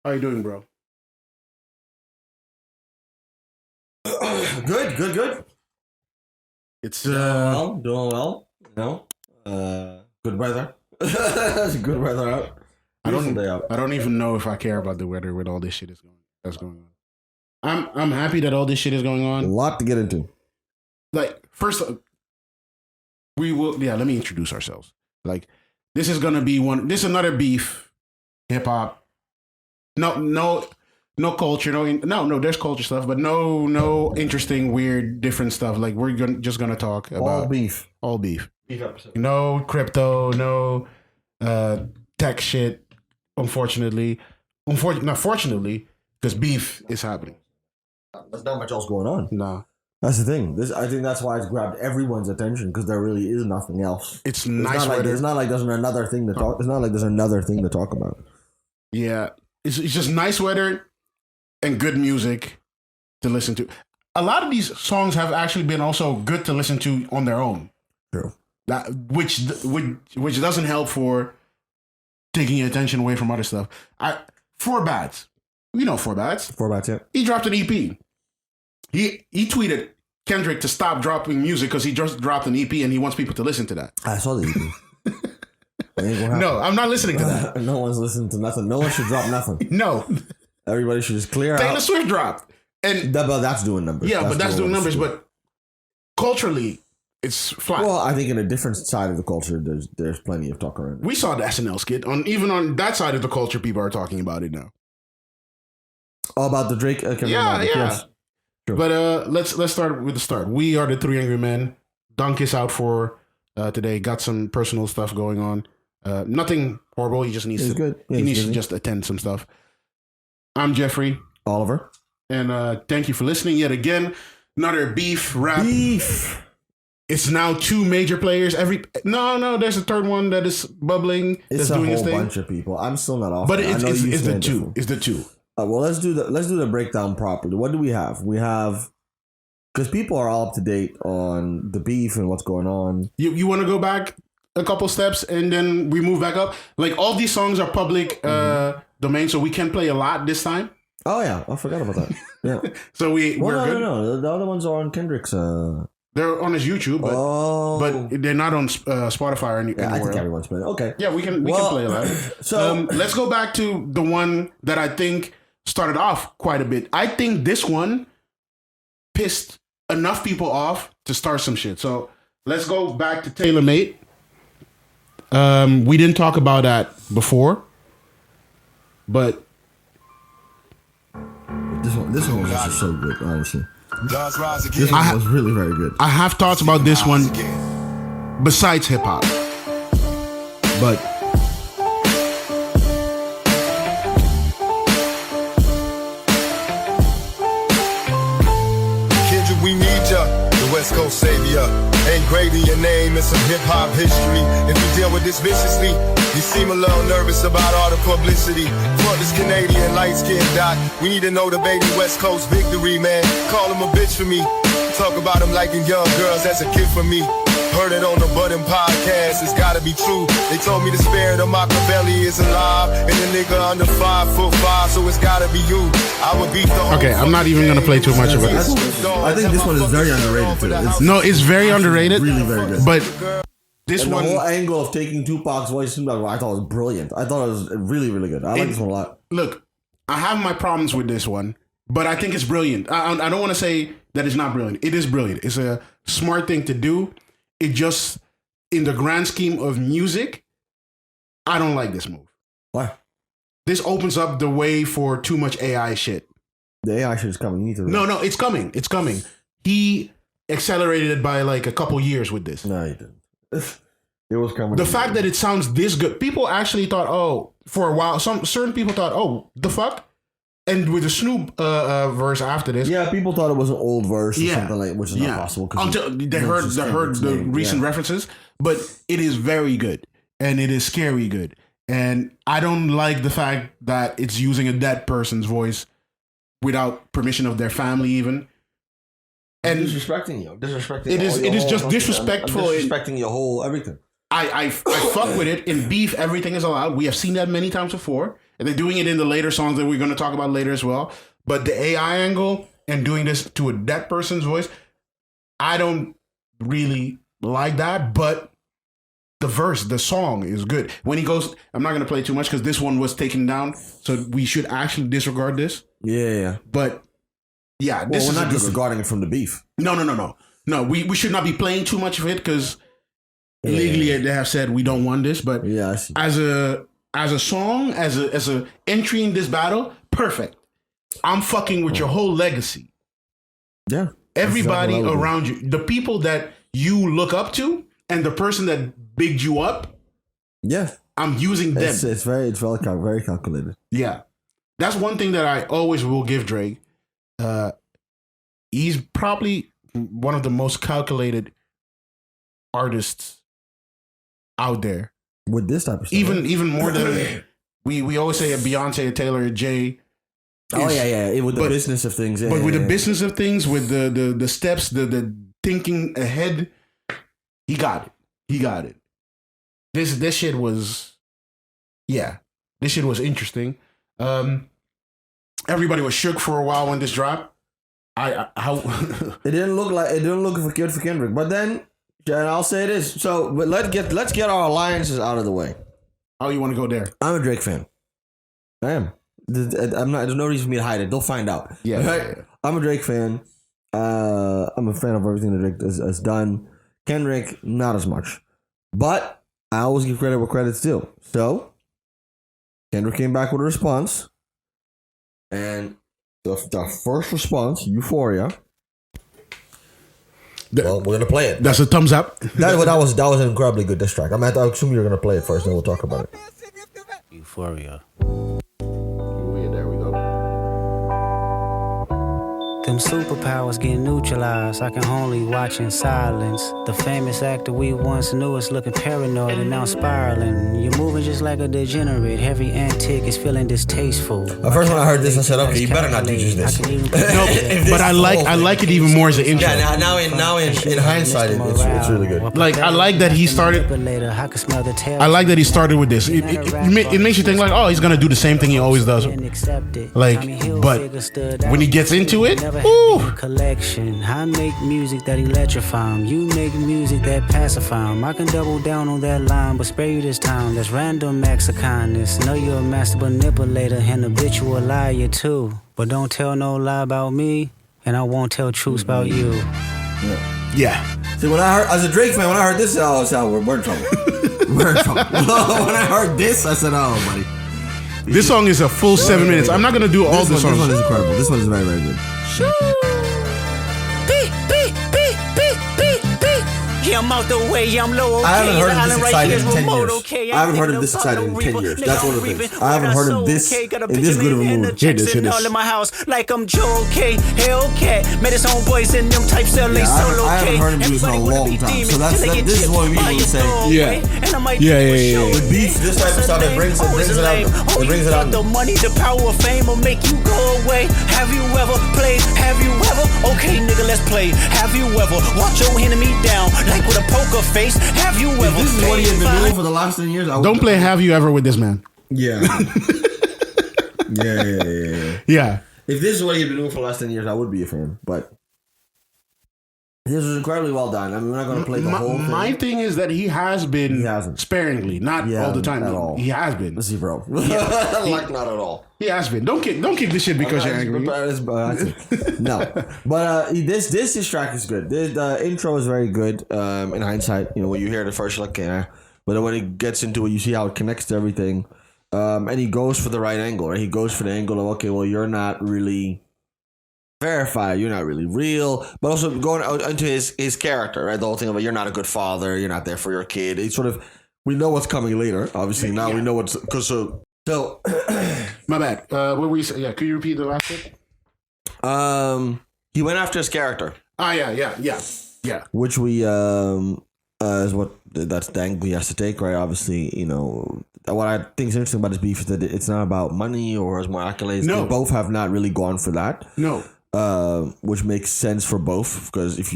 How you doing, bro? Good. It's Doing well. You know, good weather. Good weather out. I Beautiful day out. don't even know if I care about the weather with all this shit that's going on. I'm happy that all this shit is going A on. lot to get into. Like first, we will. Yeah, let me introduce ourselves. Like this is gonna be one. This is another beef, hip hop. No culture. No. There's culture stuff, but no interesting, weird, different stuff. Like we're just gonna talk about All beef. all beef. Beef episode. No crypto, no tech shit. Unfortunately, not fortunately, because beef is happening. There's not much else going on. Nah, That's the thing. I think that's why it's grabbed everyone's attention because there really is nothing else. it's nice It's weather. not like there's another thing to talk. It's not like there's another thing to talk about. Yeah, it's just nice weather and good music to listen to. A lot of these songs have actually been also good to listen to on their own. True. That which doesn't help for taking your attention away from other stuff. Four Bats. You know Four Bats. Four bats, yeah. He dropped an EP. He tweeted Kendrick to stop dropping music because he just dropped an EP and he wants people to listen to that. I saw the EP. No, I'm not listening to that. No one's listening to nothing. No one should drop nothing. No. Everybody should just clear Taylor out. Swift dropped. And That's doing numbers. yeah, but that's doing numbers. But But culturally, it's flat. well, I think in a different side of the culture, there's plenty of talk around it. We saw the SNL skit. Even on that side of the culture, people are talking about it now. All about the Drake. Yeah. Yes. True. But let's start with the start. We are the Three Angry Men. Dunk is out for today. Got some personal stuff going on. Nothing horrible. He just needs He's to. good. Yeah, He he's needs to busy. just attend some stuff. I'm Jeffrey, Oliver. and thank you for listening yet again. Another beef rap. Beef. It's now two major players. No, there's a third one that is bubbling. It's that's a doing whole its thing. bunch of people. I'm still not off. But it. I it's know you the stand two. different. It's the two. Well, let's do the breakdown properly. What do we have? We have because people are all up to date on the beef and what's going on. You want to go back a couple steps and then we move back up? Like all these songs are public domain, so we can play a lot this time. Oh yeah, I forgot about that. Yeah. So we're good. No. The other ones are on Kendrick's. They're on his YouTube, but they're not on Spotify or yeah, I anywhere. think everyone's playing. Okay. Yeah, we can play a lot. So Let's go back to the one that I think started off quite a bit. I think this one pissed enough people off to start some shit. So let's go back to Taylor Mate. We didn't talk about that before, but this one was just so good, honestly. Rise This again. one was really very good. I have thoughts about this one besides hip hop. But Kendrick, we need ya. The West Coast savior. Ain't great in your name and some hip hop history. If you deal with this viciously, you seem a little nervous about all the publicity. Fuck this Canadian light skinned doc. We need to know the baby West Coast victory, man. Call him a bitch for me. Talk about him liking young girls, that's a kid for me. Heard it on the Budden podcast, it's gotta be true. They told me the spirit of Machiavelli is alive, and the nigga under 5'5", so it's gotta be you. I would beat the whole okay, I'm not even gonna play too much of it. I think this one is very underrated too. No, it's very underrated. Really very good. But this And the one, whole angle of taking Tupac's voice, I thought it was brilliant. I thought it was really, really good. I like this one a lot. look, I have my problems with this one, but I think it's brilliant. I don't want to say that it's not brilliant. It is brilliant. It's a smart thing to do. It just, in the grand scheme of music, I don't like this move. Why? This opens up the way for too much AI shit. The AI shit is coming. You need to. No, it's coming. It's coming. He accelerated it by like a couple years with this. No, you didn't. It was coming. The fact that it sounds this good, people actually thought, oh, for a while, some certain people thought, oh, the fuck? And with the Snoop verse after this, yeah, people thought it was an old verse or Yeah. something like, which is not possible. Until they heard the recent references, but it is very good and it is scary good. And I don't like the fact that it's using a dead person's voice without permission of their family, even. And disrespecting you, disrespecting. It is- all it is your just whole- disrespectful. disrespecting your whole everything. I fuck with it. In beef, everything is allowed. We have seen that many times before, And they're doing it in the later songs that we're going to talk about later as well. But the AI angle and doing this to a dead person's voice, I don't really like that. But the verse, the song is good. When he goes, I'm not going to play too much because this one was taken down. So we should actually disregard this. Yeah. But yeah, this we're is not disregarding it from the beef. No, we should not be playing too much of it because legally they have said we don't want this. But as a song, as a entry in this battle, perfect. I'm fucking with your whole legacy. Yeah. Everybody around you, the people that you look up to, and the person that bigged you up. Yeah. I'm using them. It's very calculated. Yeah. That's one thing that I always will give Drake. He's probably one of the most calculated artists out there. With this type of stuff. Even more than we always say a Beyonce, a Taylor, a Jay. With the business of things. But with the business of things, with the steps, the thinking ahead, he got it. This shit was interesting. Everybody was shook for a while when this dropped. It didn't look good for Kendrick. But then, and I'll say this. So, but let's get our alliances out of the way. Oh, you want to go there? I'm a Drake fan. I am. I'm not. There's no reason for me to hide it. They'll find out. Yeah, right? Yeah. I'm a Drake fan. I'm a fan of everything that Drake has done. Kendrick, not as much. But I always give credit where credit's due. So, Kendrick came back with a response. And the first response, Euphoria. Well, we're gonna play it. That's a thumbs up. That was an incredibly good diss track. I assume you're gonna play it first, then we'll talk about it. Euphoria. There we go. Them superpowers get neutralized. I can only watch in silence. The famous actor we once knew is looking paranoid and now spiraling. You're moving just like a degenerate. Every antic is feeling distasteful. At first when I heard this, I said, okay, you better not use this. No, but I like it even more as an intro. Yeah, now in hindsight, it's really good. Like I like that he started. I like that he started with this. It makes you think like, oh, he's gonna do the same thing he always does. Like, but when he gets into it, ooh. Collection. I make music that electrify 'em. You make music that pacify 'em. I can double down on that line, but spare you this time. That's random acts of kindness. Know you're a master manipulator and habitual liar too. But don't tell no lie about me, and I won't tell truths about you. Yeah. See, when I heard, as a Drake fan, when I heard this, I was out. We're in trouble. We're in trouble. When I heard this, I said, oh, buddy. This song is a full 7 minutes. I'm not gonna do all the songs. This one is incredible. This one is very, very good. Yeah, I'm out the way, I'm low. I haven't heard him this excited in 10 years. I haven't heard him this excited in 10 years. That's one of the things. I haven't heard him this in this good of a mood. Hear this. All in my house, like I'm Joe K. Hellcat. Met his homeboys in them type cell. I haven't heard him do this in a long time. So this is what we usually say. Yeah. The beef, this type of stuff, it brings it out. It brings it out. The money, the power of fame will make you go away. Have you ever played? Have you ever? Okay, nigga, let's play. Have you ever watch your enemy down like with a poker face? Have you ever? This is what he has been doing for the last 10 years. Don't play Have You Ever with this man. Yeah. Yeah. Yeah. If this is what he's been doing for the last 10 years, I would be a fan. But this was incredibly well done. I mean, we're not going to play the whole thing. My thing is that he has been sparingly, not all the time. At all. He has been. Let's see, bro. Like, not at all. He has been. Don't kick this shit because you're angry. No. But this track is good. The intro is very good. In hindsight, when you hear it at first, you're like, yeah. But then when it gets into it, you see how it connects to everything. And he goes for the right angle, right? He goes for the angle of, okay, well, you're not really verified, you're not really real, but also going into his character, right? The whole thing of you're not a good father, you're not there for your kid. It's sort of, we know what's coming later. Obviously, now we know what's, because so my bad. What were you saying? Yeah, could you repeat the last bit? He went after his character. Yeah. Which we is that's the angle he has to take, right? Obviously, what I think is interesting about this beef is that it's not about money or as more accolades. No. They both have not really gone for that. No. Which makes sense for both, because if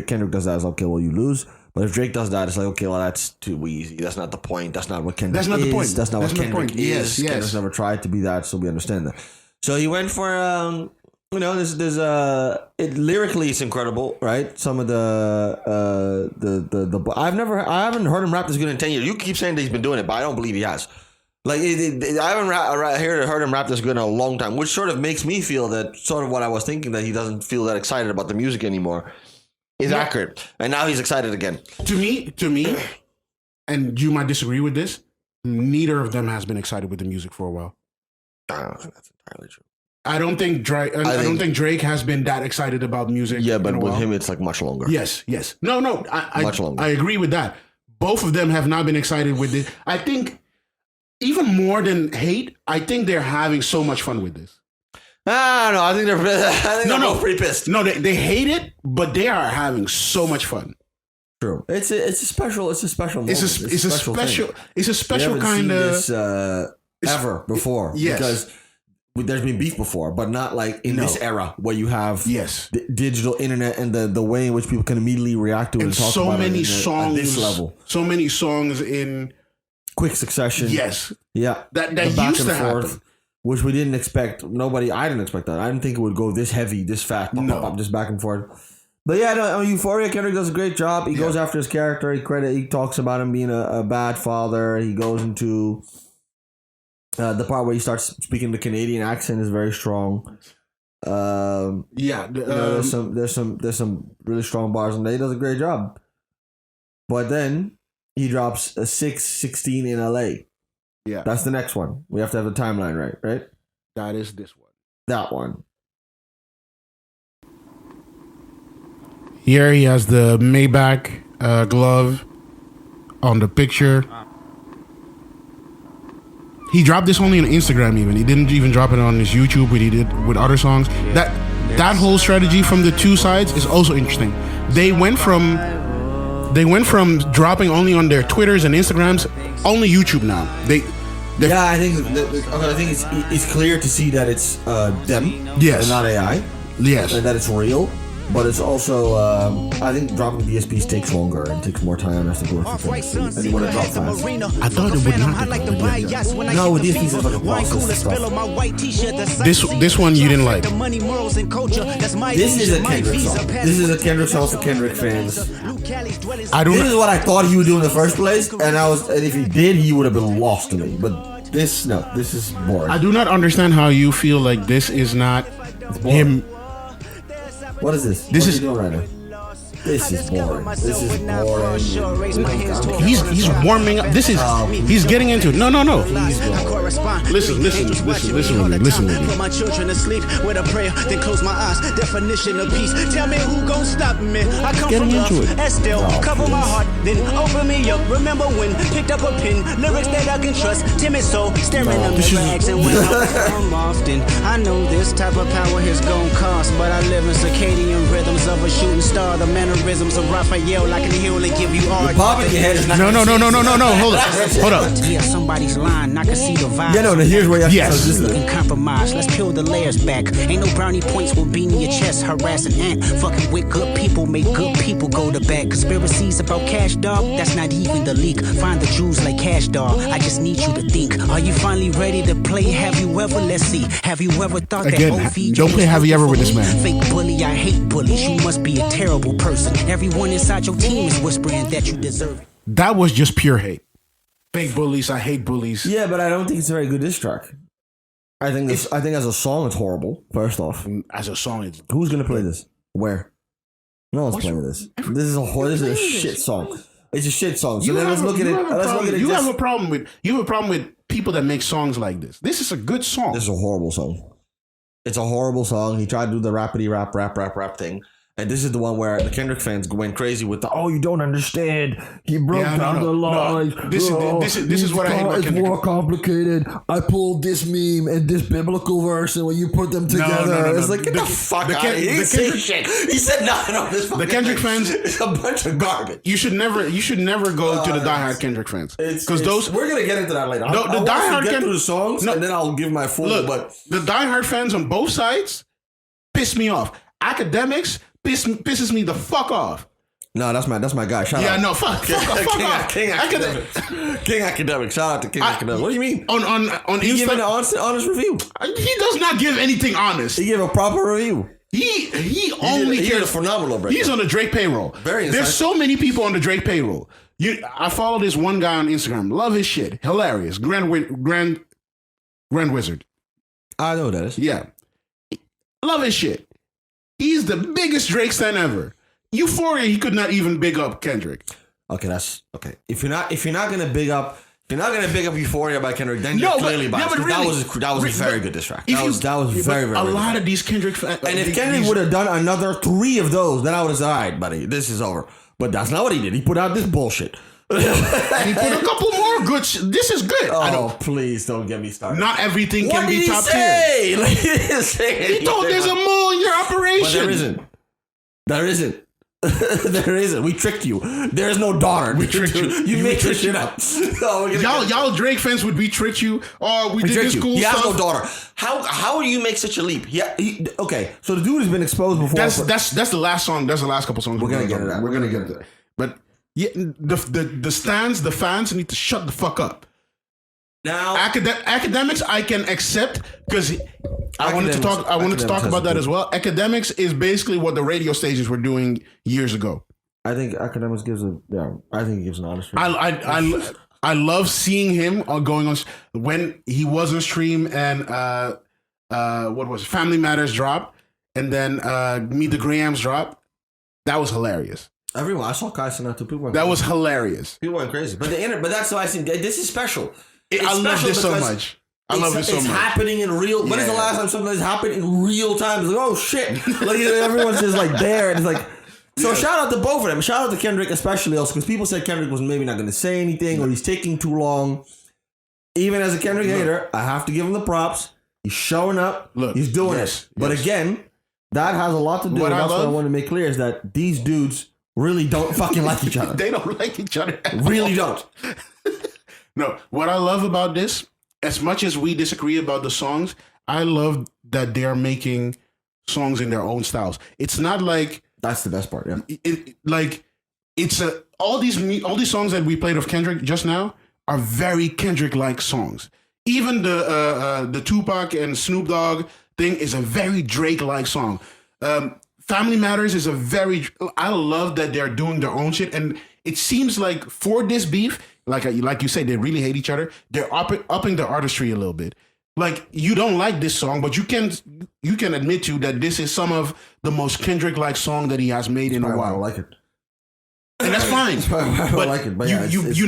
Kendrick does that, it's okay, well, you lose. But if Drake does that, it's like, okay, well, that's too easy. That's not the point. That's not what Kendrick That's not the is. point. That's not That's what not the Kendrick point. is. Yes. Kendrick's never tried to be that, so we understand that. So he went for, there's lyrically it's incredible, right? Some of the I haven't heard him rap this good in 10 years. You keep saying that he's been doing it, but I don't believe he has. Like, I haven't heard him rap this good in a long time, which sort of makes me feel that sort of what I was thinking, that he doesn't feel that excited about the music anymore, is accurate. And now he's excited again. To me, and you might disagree with this, neither of them has been excited with the music for a while. I don't think that's entirely true. I don't think Drake has been that excited about music. Yeah, but with him, it's like much longer. Yes. No. Much longer. I agree with that. Both of them have not been excited with it. I think even more than hate, I think they're having so much fun with this. No, I think they're pretty pissed. No, they hate it, but they are having so much fun. True. It's a special moment. It's a special kind of ever before. Yes. Because there's been beef before, but not like in this era where you have the digital internet and the way in which people can immediately react to it and talk so about many it songs, at this level. So many songs in quick succession. Yes. Yeah. That used to happen. Which we didn't expect. I didn't expect that. I didn't think it would go this heavy, this fast, just back and forth. But yeah, Euphoria, Kendrick does a great job. He goes after his character. He talks about him being a bad father. He goes into the part where he starts speaking the Canadian accent is very strong. There's some really strong bars, and he does a great job. But then he drops a 6:16 in LA. Yeah, that's the next one. We have to have the timeline right? That is this one. That one. Here he has the Maybach glove on the picture. He dropped this only on Instagram even. He didn't even drop it on his YouTube, what he did with other songs. That whole strategy from the two sides is also interesting. They went from dropping only on their Twitters and Instagrams, only YouTube now. I think it's clear to see that it's them, yes, and not AI, yes, and that it's real. But it's also, I think dropping DSPs takes longer and takes more time as to work with things. And you want to drop fast. I thought it would not. No, with DSPs it's like a process stuff. This one you didn't like. This is a Kendrick song. This is a Kendrick song for Kendrick fans. This is what I thought he would do in the first place, and if he did, he would have been lost to me. But this is boring. I do not understand how you feel like this is not him. What is this? What are you doing right now? This is boring. He's warming up. He's getting into it. No. Listen with me. Put my children to sleep with a prayer, then close my eyes. Definition of peace. Tell me who gon' stop me. I come from love, and still cover my heart, then open me up. Remember when picked up a pen, lyrics that I can trust. Timid soul, staring at me, asking when I come often. I know this type of power has gon' cost, but I live in circadian rhythms of a shooting star. The mannerisms of Raphael, I can heal and give you art. Popping your head is not. No. Hold up. Yeah, somebody's lying. I can see the vibe. Yeah, no. Here's where you have to can compromise. Let's peel the layers back. Ain't no brownie points will be in your chest. Harassing ant. Fucking with good people make good people go to bed. Conspiracies about cash, dog. That's not even the leak. Find the Jews like cash, dog. I just need you to think. Are you finally ready to play? Have you ever? Let's see. Have you ever thought again, that OV don't play Have You Ever with this man. Fake bully, I hate bullies. You must be a terrible person. Everyone inside your team is whispering that you deserve it. That was just pure hate. Fake bullies, I hate bullies. Yeah, but I don't think it's a very good diss track. I think as a song it's horrible. First off, as a song, it's who's gonna play this? Where? No one's playing this. This is a shit song. It's a shit song. So then let's look at it. You have a problem with people that make songs like this. This is a good song. This is a horrible song. It's a horrible song. He tried to do the rapidy rap thing. And this is the one where the Kendrick fans went crazy with you don't understand. He broke down the lines. This is what I hate about Kendrick. It's more complicated. I pulled this meme and this biblical verse, and when you put them together, it's like, get the fuck out of here. He said nothing on this. The Kendrick fans, it's a bunch of garbage. You should never go to the diehard Kendrick fans. Because we're going to get into that later. The diehard get through the songs, and then I'll give my full. Look, but the diehard fans on both sides piss me off. Academics pisses me the fuck off. No, that's my guy. Shout out. no, fuck off. King Academic. Shout out to King Academic. What do you mean? On He gave Insta, an honest review. he does not give anything honest. He gave a proper review. He only He did a cares. phenomenal breakdown. He's on the Drake payroll. Very There's insightful. so many people on the Drake payroll. I follow this one guy on Instagram. Love his shit. Hilarious. Grand Wizard. I know that is. Yeah. Love his shit. He's the biggest Drake stan ever. Euphoria, he could not even big up Kendrick. Okay, that's okay. If you're not gonna big up Euphoria by Kendrick, then you're No, clearly but- yeah, biased. but really- that was a very good diss track. If That you- was very, very a good. lot of these Kendrick fans. And if Kendrick would have done another 3 of those, then I would have said, all right, buddy, this is over. But that's not what he did. He put out this bullshit. and he put a couple more good. This is good. Oh, please don't get me started. Not everything What can did be he top tier. say? He didn't say He anything. told there's a mole in your operation. But there isn't. There isn't. We tricked you. There's no daughter. We tricked you. You You made this tricked shit you. up. No, we're gonna Y'all Drake fans would be tricked you. Oh, we did tricked this you. cool He has stuff. no daughter. How do you make such a leap? Okay, so the dude has been exposed before. That's the last song. That's the last couple songs. We're gonna get to that. We're gonna get to that. But yeah, the fans need to shut the fuck up. now. Academics, I can accept because I wanted to talk Academics about that has as well. Academics is basically what the radio stations were doing years ago. I think Academics gives I think he gives an honest review. I love seeing him going on when he was on stream and what was it? Family Matters drop and then Meet the Grahams drop. That was hilarious. Everyone, I saw Kai saying that too. People went That crazy. was hilarious. People went crazy. But that's why I think this is special. I love this so much. I love it so It's much. happening in real. When is the Yeah. last time something has happened in real time? It's like, oh shit! Like everyone's just like there, and it's like. So shout out to both of them. Shout out to Kendrick especially also because people said Kendrick was maybe not going to say anything or he's taking too long. Even as a Kendrick hater, I have to give him the props. He's showing up. Look, he's doing yes, it. But yes. again, that has a lot to do. What And I that's what I love- want to make clear is that these dudes really don't fucking like each other. They don't like each other. At Really all. don't. No, what I love about this, as much as we disagree about the songs, I love that they're making songs in their own styles. It's not like That's the best part. Yeah. all these songs that we played of Kendrick just now are very Kendrick-like songs. Even the Tupac and Snoop Dogg thing is a very Drake-like song. Family Matters is I love that they're doing their own shit, and it seems like for this beef, like you say, they really hate each other. They're upping their artistry a little bit. Like you don't like this song, but you can admit to that this is some of the most Kendrick-like song that he has made in a I while. don't like it. And that's fine. I don't like it, but yeah, you're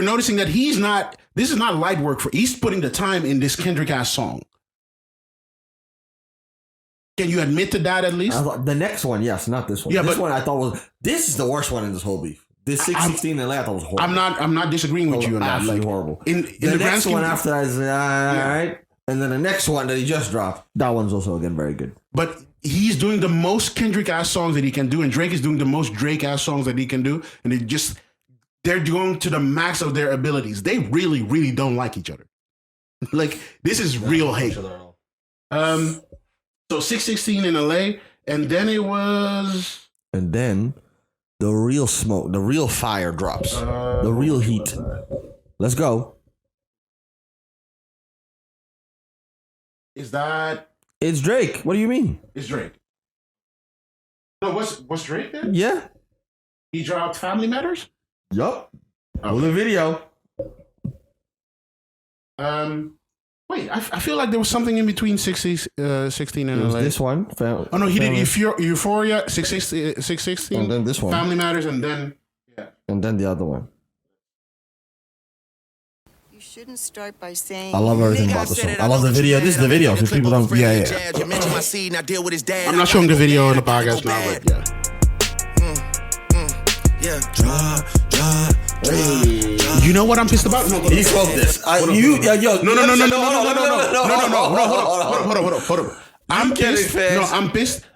noticing that this is not light work he's putting the time in this Kendrick ass song. Can you admit to that at least? I thought the next one, yes, not this one. Yeah, this but- one I thought this is the worst one in this whole beef. This 616 in LA I thought was horrible. I'm not disagreeing with you on that. Absolutely Like, horrible. In The the grand next scheme, one after that is all right, and then the next one that he just dropped, that one's also again very good. but he's doing the most Kendrick ass songs that he can do, and Drake is doing the most Drake ass songs that he can do, and they're going to the max of their abilities. They really, really don't like each other. Like this is real hate. So 616 in LA, and then it was And then the real smoke, the real fire drops, the real heat. Let's go. Is that It's Drake. What do you mean? is Drake? No, what's Drake then? Yeah. He dropped Family Matters. Yup. Oh, the video. Wait, I feel like there was something in between 16 and It was 11. this one. Oh no, he did Euphoria, 616, And then this one. Family Matters, and then And then the other one. You shouldn't start by saying. I love everything about the song. I love the video. This is the video. So people don't. Yeah, yeah. You mentioned my seed, now deal with his dad. I'm not showing the video on the podcast now, but yeah. You know what I'm pissed about? No, He spoke this. No. Hold on. I'm pissed. No,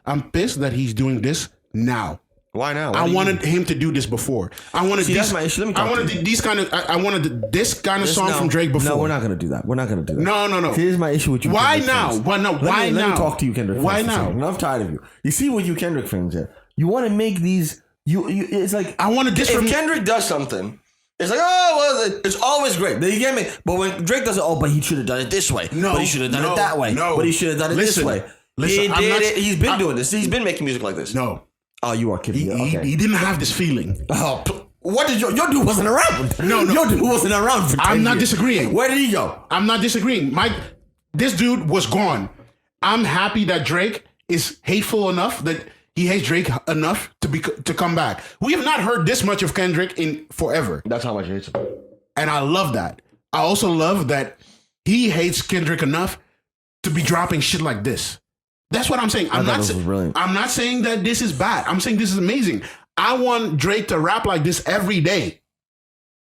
I'm pissed that he's doing this now. Why now? I wanted him to do this before. I wanted See, these. that's my issue. Let me I talk to wanted you. these kind of. I wanted this kind of song No, from Drake before. No, we're not gonna do that. We're not gonna do that. No. Here's my issue with you. Why Kendrick now? fans. Why no? Why Let now? me talk to you, Kendrick. Why fans, for a now? second. I'm tired of you. You see what you Kendrick fans here. You want to make these It's like I want to if Kendrick does something, it's like, oh, well, it's always great. You get me? But when Drake does it, but he should have done it this way. But he should have done it that way. But he should have done it this way. He did it. He's been doing this. He's been making music like this. No. Oh, you are kidding me. Okay. He didn't have this feeling. Oh, what did your dude wasn't around? No. Your dude wasn't around for 10 I'm not years. disagreeing. Where did he go? I'm not disagreeing. This dude was gone. I'm happy that Drake is hateful enough that he hates Drake enough to come back. We have not heard this much of Kendrick in forever. That's how much he hates him. And I love that. I also love that he hates Kendrick enough to be dropping shit like this. That's what I'm saying. I'm not saying that this is bad. I'm saying this is amazing. I want Drake to rap like this every day.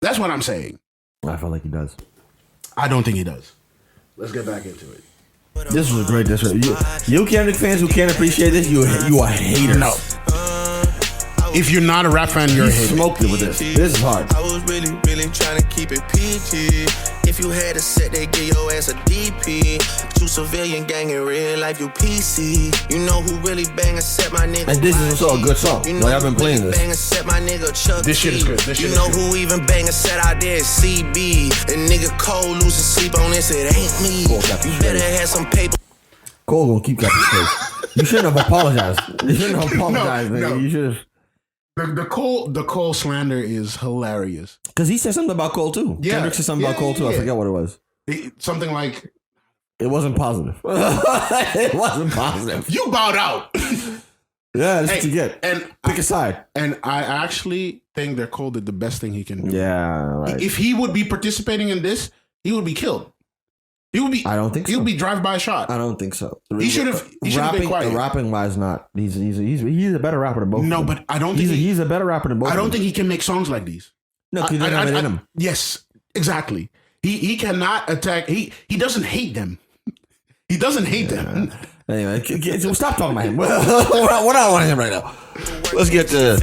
That's what I'm saying. I feel like he does. I don't think he does. Let's get back into it. This was a great diss. You Kendrick fans who can't appreciate this, you are haters. No. If you're not a rap fan, you're a hater. Smoked it with this. This is hard. I was really trying to keep it PG. If you had a set, they give your ass a DP. You civilian gang in real life, you PC. You know who really bang a set, my nigga. And this is also a good song. You Like, know I've been playing this. bang a set, my nigga Chuck. This shit is good. You know who even bang a set out there is CB. And nigga Cole losing sleep on this, it ain't me. You better have some paper. Cole gonna keep that straight. You shouldn't have apologized. You shouldn't have apologized, nigga. No. You should have. The Cole slander is hilarious. Because he said something about Cole too. Yeah. Kendrick said something about Cole too. I forget what it was. Something like, It wasn't positive. It wasn't positive. you bowed out. Yeah, that's what you get. And Pick a side. And I actually think that Cole did the best thing he can do. Yeah. Right. If he would be participating in this, he would be killed. He would be. I don't think so. He would be drive-by shot. I don't think so. He should have been quiet. Rapping wise, not. He's a better rapper than both. No, of them. but I don't think he's a better rapper than both. I don't of them. think he can make songs like these. No, because he doesn't have it in him. Yes, exactly. He cannot attack. He doesn't hate them. He doesn't hate them. Anyway, stop talking about him. We're not on him right now. Let's get to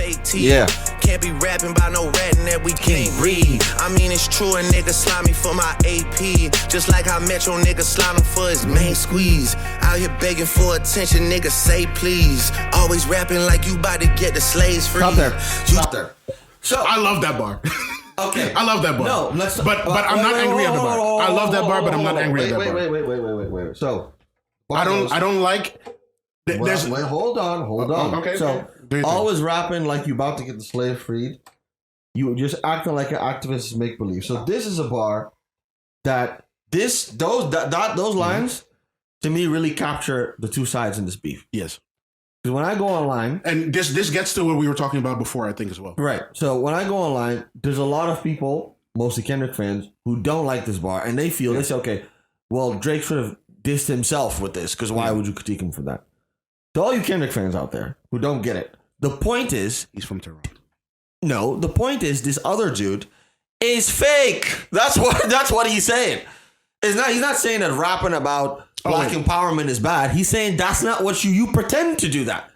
Can't be rapping about no ratting that we can't read. I mean, it's true, a nigga slimy for my AP. Just like how Metro nigga slime for his main squeeze. Out here begging for attention, nigga, say please. Always rapping like you about to get the slaves free. Stop there. So I love that bar. Okay. I love that bar. No, let's. But I'm not angry at the bar. I love that bar, but I'm not angry at that bar. Wait. So I don't like. There's. Wait, hold on. Okay. So always rapping like you about to get the slave freed. You just acting like an activist make believe. So this is a bar that those lines to me really capture the two sides in this beef. Yes. Because when I go online, and this gets to what we were talking about before, I think as well. Right. So when I go online, there's a lot of people, mostly Kendrick fans, who don't like this bar, and they say, okay, well, Drake should have dissed himself with this, because why would you critique him for that? To all you Kendrick fans out there who don't get it, the point is, he's from Toronto. No, the point is, this other dude is fake. That's what he's saying. He's not saying that rapping about black empowerment is bad. He's saying that's not what you pretend to do that.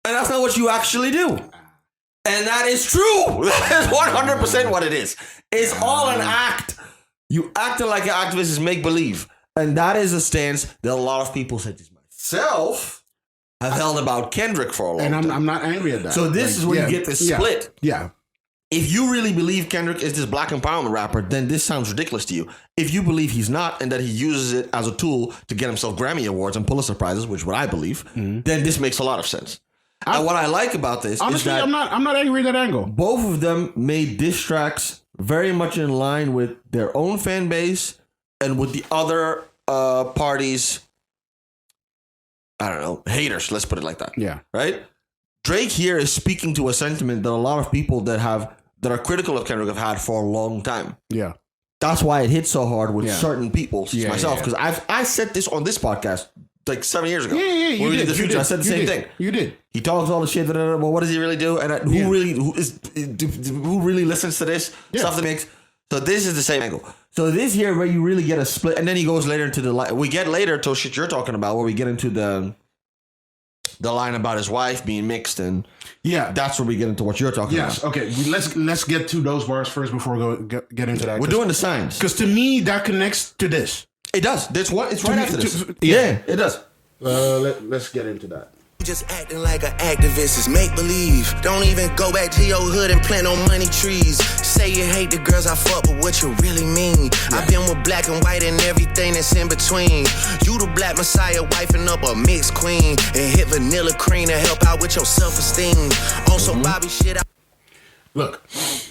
And that's not what you actually do. And that is true. That is 100% what it is. It's all an act. You acting like an activist is make believe. And that is a stance that a lot of people, such as myself, have held about Kendrick for a long time. And I'm not angry at that. So this is where you get this split. Yeah. If you really believe Kendrick is this black empowerment rapper, then this sounds ridiculous to you. If you believe he's not and that he uses it as a tool to get himself Grammy Awards and Pulitzer Prizes, which is what I believe, then this makes a lot of sense. And what I like about this honestly, is that I'm not angry at that angle. Both of them made diss tracks very much in line with their own fan base and with the other parties, I don't know, haters, let's put it like that. Yeah. Right? Drake here is speaking to a sentiment that a lot of people that are critical of Kendrick have had for a long time. Yeah. That's why it hits so hard with certain people, such as myself, because I said this on this podcast like 7 years ago. Yeah, you did. I said the same thing. You did. He talks all the shit. Well, what does he really do? And who really listens to this stuff that makes? So this is the same angle. So this here where you really get a split, and then he goes later into we get later to shit you're talking about, where we get into the line about his wife being mixed, and that's where we get into what you're talking about. Yes, okay. Let's get to those bars first before we get into that. We're doing the signs because to me that connects to this. It does. It's right after this. Yeah, it does. Let's get into that. just acting like an activist. It's make believe. Don't even go back to your hood and plant no money trees. Say you hate the girls I fuck, but what you really mean? I've been with black and white and everything that's in between. You the black messiah, wifing up a mixed queen. And hit vanilla cream to help out with your self-esteem. On some Bobby shit. Look. To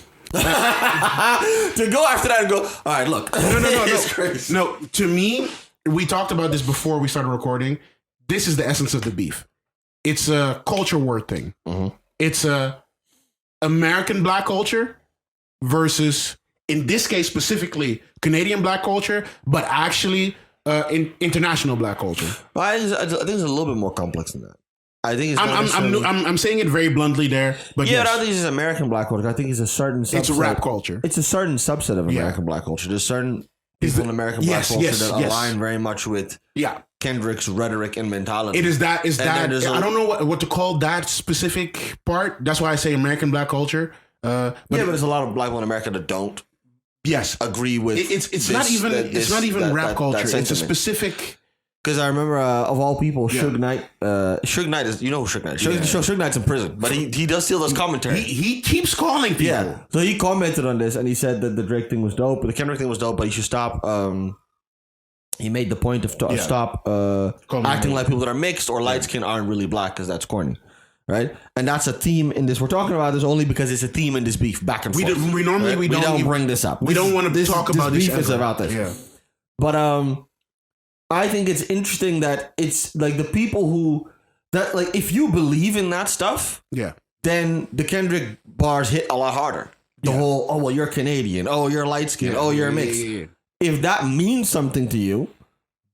go after that and go, all right, look. No, to me, we talked about this before we started recording. This is the essence of the beef. It's a culture war thing. It's a American black culture versus, in this case specifically, Canadian black culture, but actually international black culture. I think it's a little bit more complex than that. I think it's I'm saying it very bluntly there, but I don't think it's American black culture. I think it's a certain subset. It's rap culture. It's a certain subset of American black culture. There's certain people in American black culture that align very much with Kendrick's rhetoric and mentality. It is that. I don't know what to call that specific part. That's why I say American black culture. But there's a lot of black people in America that don't. Agree with. It's not even rap culture. It's a specific. Because I remember, of all people, Suge Knight. Suge Knight is, you know who Suge Knight is. Suge Knight's in prison, but he does steal those commentary. He keeps calling people. Yeah. So he commented on this and he said that the Drake thing was dope, the Kendrick thing was dope, but he should stop. He made the point of stop acting like people that are mixed or light skin aren't really black because that's corny. Right? And that's a theme in this. We're talking about this only because it's a theme in this beef back and forth. We normally don't bring this up. We don't want to talk about this. Beef is about this. Yeah. But I think it's interesting that it's like the people who that like if you believe in that stuff, then the Kendrick bars hit a lot harder. The whole well you're Canadian, you're light skinned, you're mixed. If that means something to you,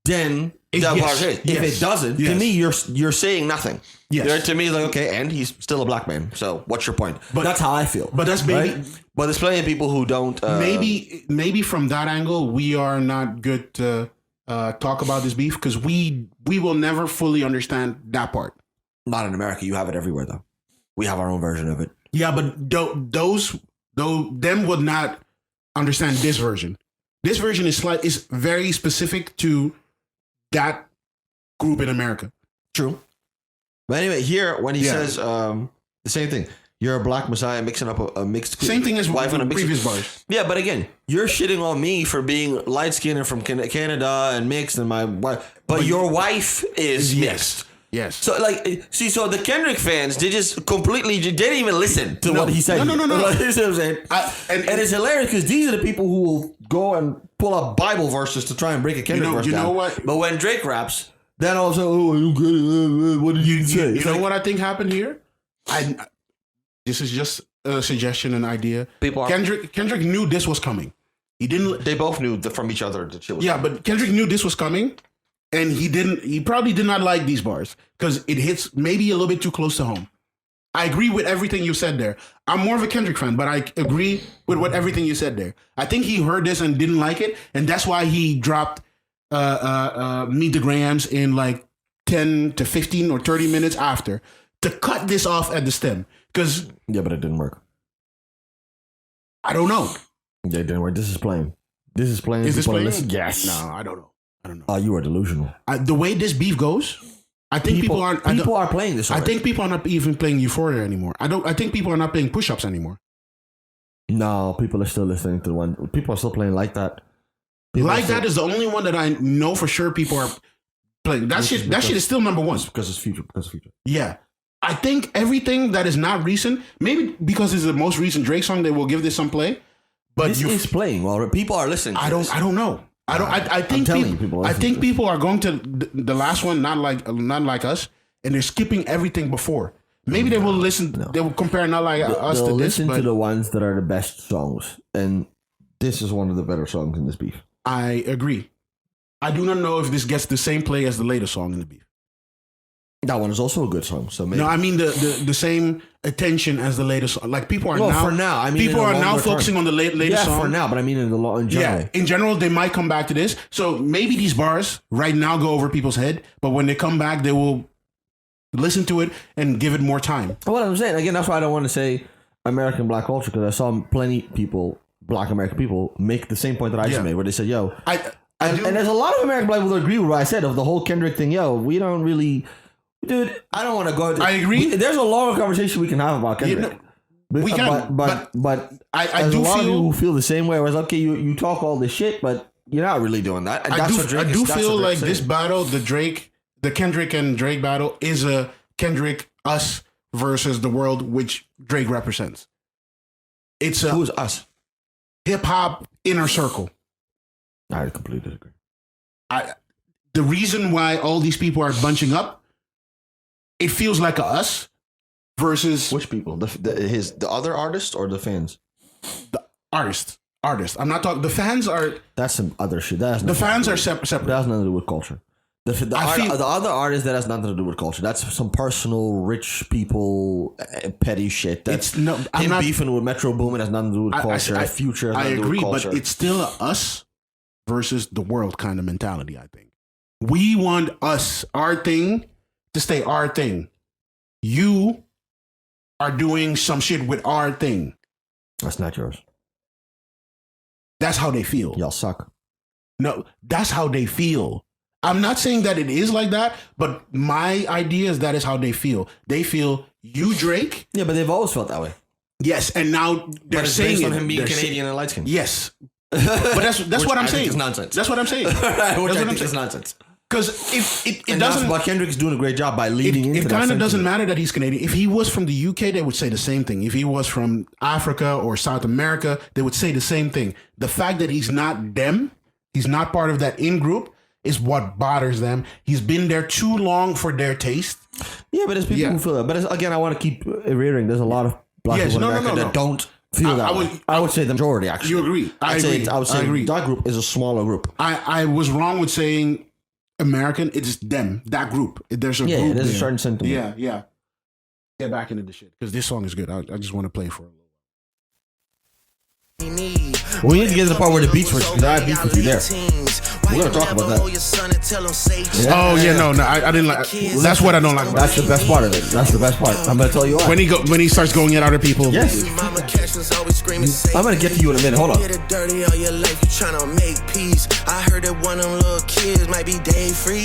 then that bars hit. If it doesn't, to me you're saying nothing. Yes. To me like okay, and he's still a black man. So what's your point? But that's how I feel. But that's maybe. Right? But there's plenty of people who don't. Maybe from that angle we are not good to. Talk about this beef because we will never fully understand that part. Not in America. You have it everywhere though. We have our own version of it. Yeah, but them would not understand this version. This version is very specific to that group in America. True. But anyway, here when he says the same thing. You're a black messiah mixing up a mixed... Same thing as wife on the previous bars. Yeah, but again, you're shitting on me for being light-skinned and from Canada and mixed and my wife. But your wife is mixed. Yes. So, so the Kendrick fans, they just completely... They didn't even listen to what he said. No. You know what I'm saying? And it's hilarious because these are the people who will go and pull up Bible verses to try and break a Kendrick verse down. You know what? But when Drake raps, then all of a sudden, what did you say? You know what I think happened here? This is just a suggestion, an idea. Kendrick knew this was coming. He didn't. They both knew from each other that shit was coming. But Kendrick knew this was coming, and he didn't. He probably did not like these bars because it hits maybe a little bit too close to home. I agree with everything you said there. I'm more of a Kendrick fan, but I agree with everything you said there. I think he heard this and didn't like it, and that's why he dropped Meet the Grahams in like 10 to 15 or 30 minutes after to cut this off at the stem. Because but it didn't work. I don't know. Yeah, it didn't work. This is playing. Is this playing? Yes. No, I don't know. Oh, you are delusional. The way this beef goes, I think people aren't. People are playing this already. I think people are not even playing Euphoria anymore. I think people are not playing Push-Ups anymore. No, people are still listening to the one. People are still playing Like That. That is the only one that I know for sure people are playing. That shit is still number one. Because it's Future. Yeah. I think everything that is not recent, maybe because it's the most recent Drake song, they will give this some play. But this is playing. Well, people are listening. I don't know. I think people are going to the last one, not like us, and they're skipping everything before. Maybe they will listen. No. They will compare not like us to this. Listen to the ones that are the best songs, and this is one of the better songs in this beef. I agree. I do not know if this gets the same play as the latest song in the beef. That one is also a good song. So maybe. No, I mean the same attention as the latest song. Like people are now. For now, I mean people are now focusing on the latest song. Yeah, for now, but I mean in general. Yeah, in general, they might come back to this. So maybe these bars right now go over people's head, but when they come back, they will listen to it and give it more time. What I'm saying again, that's why I don't want to say American black culture because I saw plenty people, black American people, make the same point that I just made, where they said, "Yo," and there's a lot of American black people that agree with what I said of the whole Kendrick thing. Yo, we don't really. Dude, I don't want to go. I agree. There's a longer conversation we can have about Kendrick. We can, but I there's do a lot of feel people who feel the same way. Whereas, okay, you talk all this shit, but you're not really doing that. And that's what Drake I do that's feel what like Drake's this saying. battle, the Kendrick and Drake battle, is a Kendrick us versus the world which Drake represents. It's a Who's us? hip hop inner circle. I completely agree. The reason why all these people are bunching up, it feels like a us versus Which people? The other artists or the fans? the artist. I'm not talking. The fans are That's some other shit. That has the nothing fans to do are with- separate. That has nothing to do with culture. The other artists that has nothing to do with culture. That's some personal rich people petty shit. That's I'm him not beefing with Metro Boomin has nothing to do with culture. Future has I nothing to do agree, with culture. but it's still a us versus the world kind of mentality. I think we want us, our thing, to stay our thing. You are doing some shit with our thing. That's not yours. That's how they feel. Y'all suck. No, that's how they feel. I'm not saying that it is like that, but my idea is that is how they feel. They feel you, Drake. Yeah, but they've always felt that way. Yes, and now they're But it's saying based on it. him being They're Canadian and light skinned. Yes, but that's Which what I'm I think saying. is nonsense. That's what I'm saying. Which That's I what I'm think is saying. nonsense. Because it And doesn't. but Kendrick's doing a great job by leading into It that kind of doesn't sentiment. matter that he's Canadian. If he was from the UK, they would say the same thing. If he was from Africa or South America, they would say the same thing. The fact that he's not them, he's not part of that in group, is what bothers them. He's been there too long for their taste. Yeah, but there's people who feel that. But again, I want to keep reiterating. There's a lot of black Yes, people in no, America no, that no. don't feel that. I would say the majority, actually. You agree? I agree. I would say I agree. that group is a smaller group. I was wrong with saying American. It's them, that group. There's a group. There's a there. certain sentiment. Yeah. Get back into the shit because this song is good. I just want to play for a little. We need to get to the part where the beat switches because I have beef with you there. We're gonna talk about that. Oh yeah, no, I didn't like. That's what I don't like. That's the best part of it. That's the best part. I'm gonna tell you why. When he starts going at other people. Yes. I'm gonna get to you in a minute. Hold on. Dirty all your life, you tryna make peace. I heard that one of them little kids might be day free.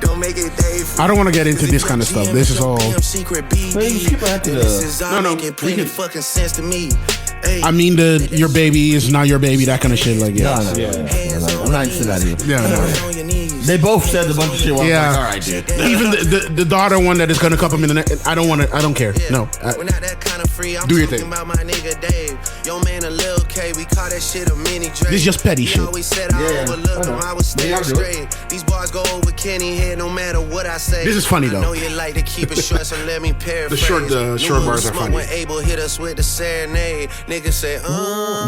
Don't make it day free. I don't want to get into this kind of stuff. This is all. Secret BD. Wait, you skip ahead to the- This is all No, making we plenty can- fucking sense to me. Hey. I mean, your baby is not your baby. That kind of shit. Like yeah. No. I'm not interested in that either. Yeah, no. On your knees. They both said a bunch of shit. Where Yeah. I'm like, all right, dude. Even the daughter one that is gonna cup him in the neck. I don't want to. I don't care. No. We're not that kind of free. I'm Do your talking thing. about my nigga Dave. Yo man, a Lil K. We call that shit a mini Drake. This is just petty He shit. always said I Yeah, overlook I know. him. I was Yeah, still I'll do it. straight. These bars go over Kenny head no matter what I say. This is funny, though. I know you like to keep it short, so let me paraphrase. short bars are funny. When Abel hit us with the serenade, niggas say,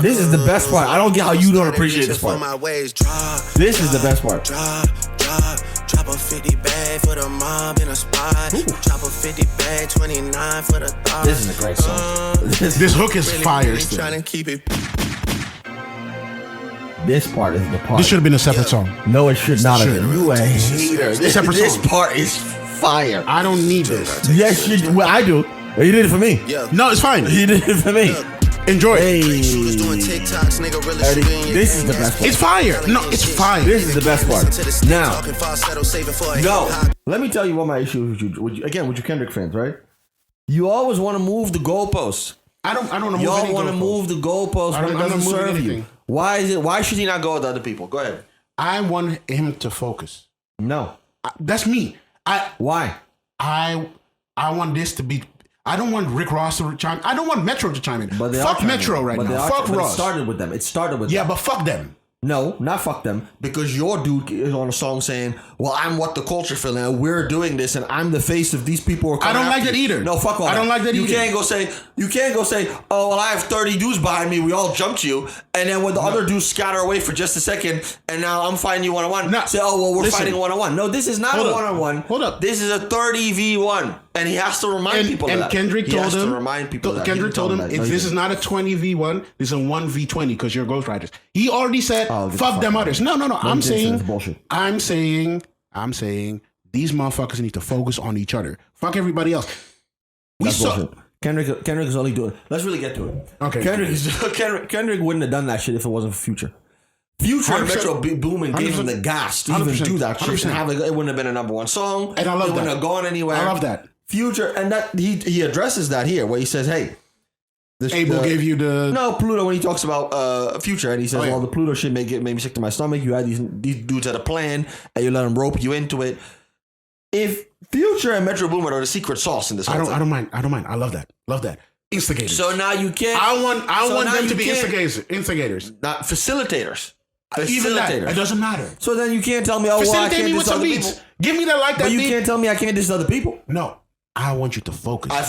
This is the best part. I don't get how you don't appreciate this For part. my ways, drop, This is the best part. drop a 50 bag for the mob in a spot. Drop a 50 bag, 29 for the thought. This is a great song. This hook is fire. Really Still. trying to keep it. This part is the part. This should have been a separate song. No, it should not have Should. been. You a hater. Separate This song. part is fire. I don't need this. Yes, well, I do. He did it for me. Yeah. No, it's fine. He did it for me. Enjoy it. Hey, Shooters doing TikToks, nigga really Eddie, shooting your this is the gang. best part. It's fire. No, it's fire. This is the best part. Now, Talking falsetto, saving for a no. hip-hop. Let me tell you what my issue is with you. Again, with you Kendrick fans, right? You always want to move the goalposts. I don't want to move Y'all any want to goalposts. move the goalposts I when don't- it I'm not doesn't moving serve you. anything. Why is it? Why should he not go with other people? Go ahead. I want him to focus. No. That's me. Why? I want this to be. I don't want Rick Ross to chime. I don't want Metro to chime in. But they are Fuck trying Metro to- right but they now. are Fuck trying- but Ross. It started with them. It started with Yeah, them. but fuck them. No, not fuck them, because your dude is on a song saying, "Well, I'm what the culture feeling, and we're doing this, and I'm the face of these people." Who are I don't coming like after that you." either. No, fuck all I don't like that you either. Can't go say, "Oh, well, I have 30 dudes behind me. We all jumped you," and then when the other dudes scatter away for just a second, and now I'm fighting you 1-on-1. No, Say, "Oh, well, we're listen. fighting 1-on-1." No, this is not Hold a up. 1-on-1. Hold up. This is a 30v1, and he has to remind people of And that. Kendrick he told has him. to remind people of that. He Kendrick didn't tell told him them that. No, he this is didn't. not a 20v1. This is a 1v20 because you're ghostwriters. He already said, Oh, get the "Fuck fuck them out. others." No. No, I'm he didn't say saying. that's bullshit. I'm saying these motherfuckers need to focus on each other. Fuck everybody else. That's bullshit. Kendrick is only doing. Let's really get to it. Okay. Kendrick wouldn't have done that shit if it wasn't for Future. Future and 100%. Metro Boomin gave him the gas to even 100%. do that shit. 100%. It wouldn't have been a number one song. And I love it wouldn't that. have gone anywhere. I love that. Future, and that he addresses that here, where he says, "Hey, Abel gave you the Pluto." When he talks about Future, and he says, Oh, yeah. "Well, the Pluto shit made me sick to my stomach. You had these dudes had a plan, and you let them rope you into it." If Future and Metro Boomin are the secret sauce in this, I whole don't thing. I don't mind. I love that. Love that. Instigators. So now you can't. I want now them to you be can't- instigators. not facilitators. Even that. Facilitators. It doesn't matter. So then you can't tell me, oh, well, I Facilitate can't me diss with some other beats. people. Give me that But you beat. can't tell me I can't diss other people. No. I want you to focus. I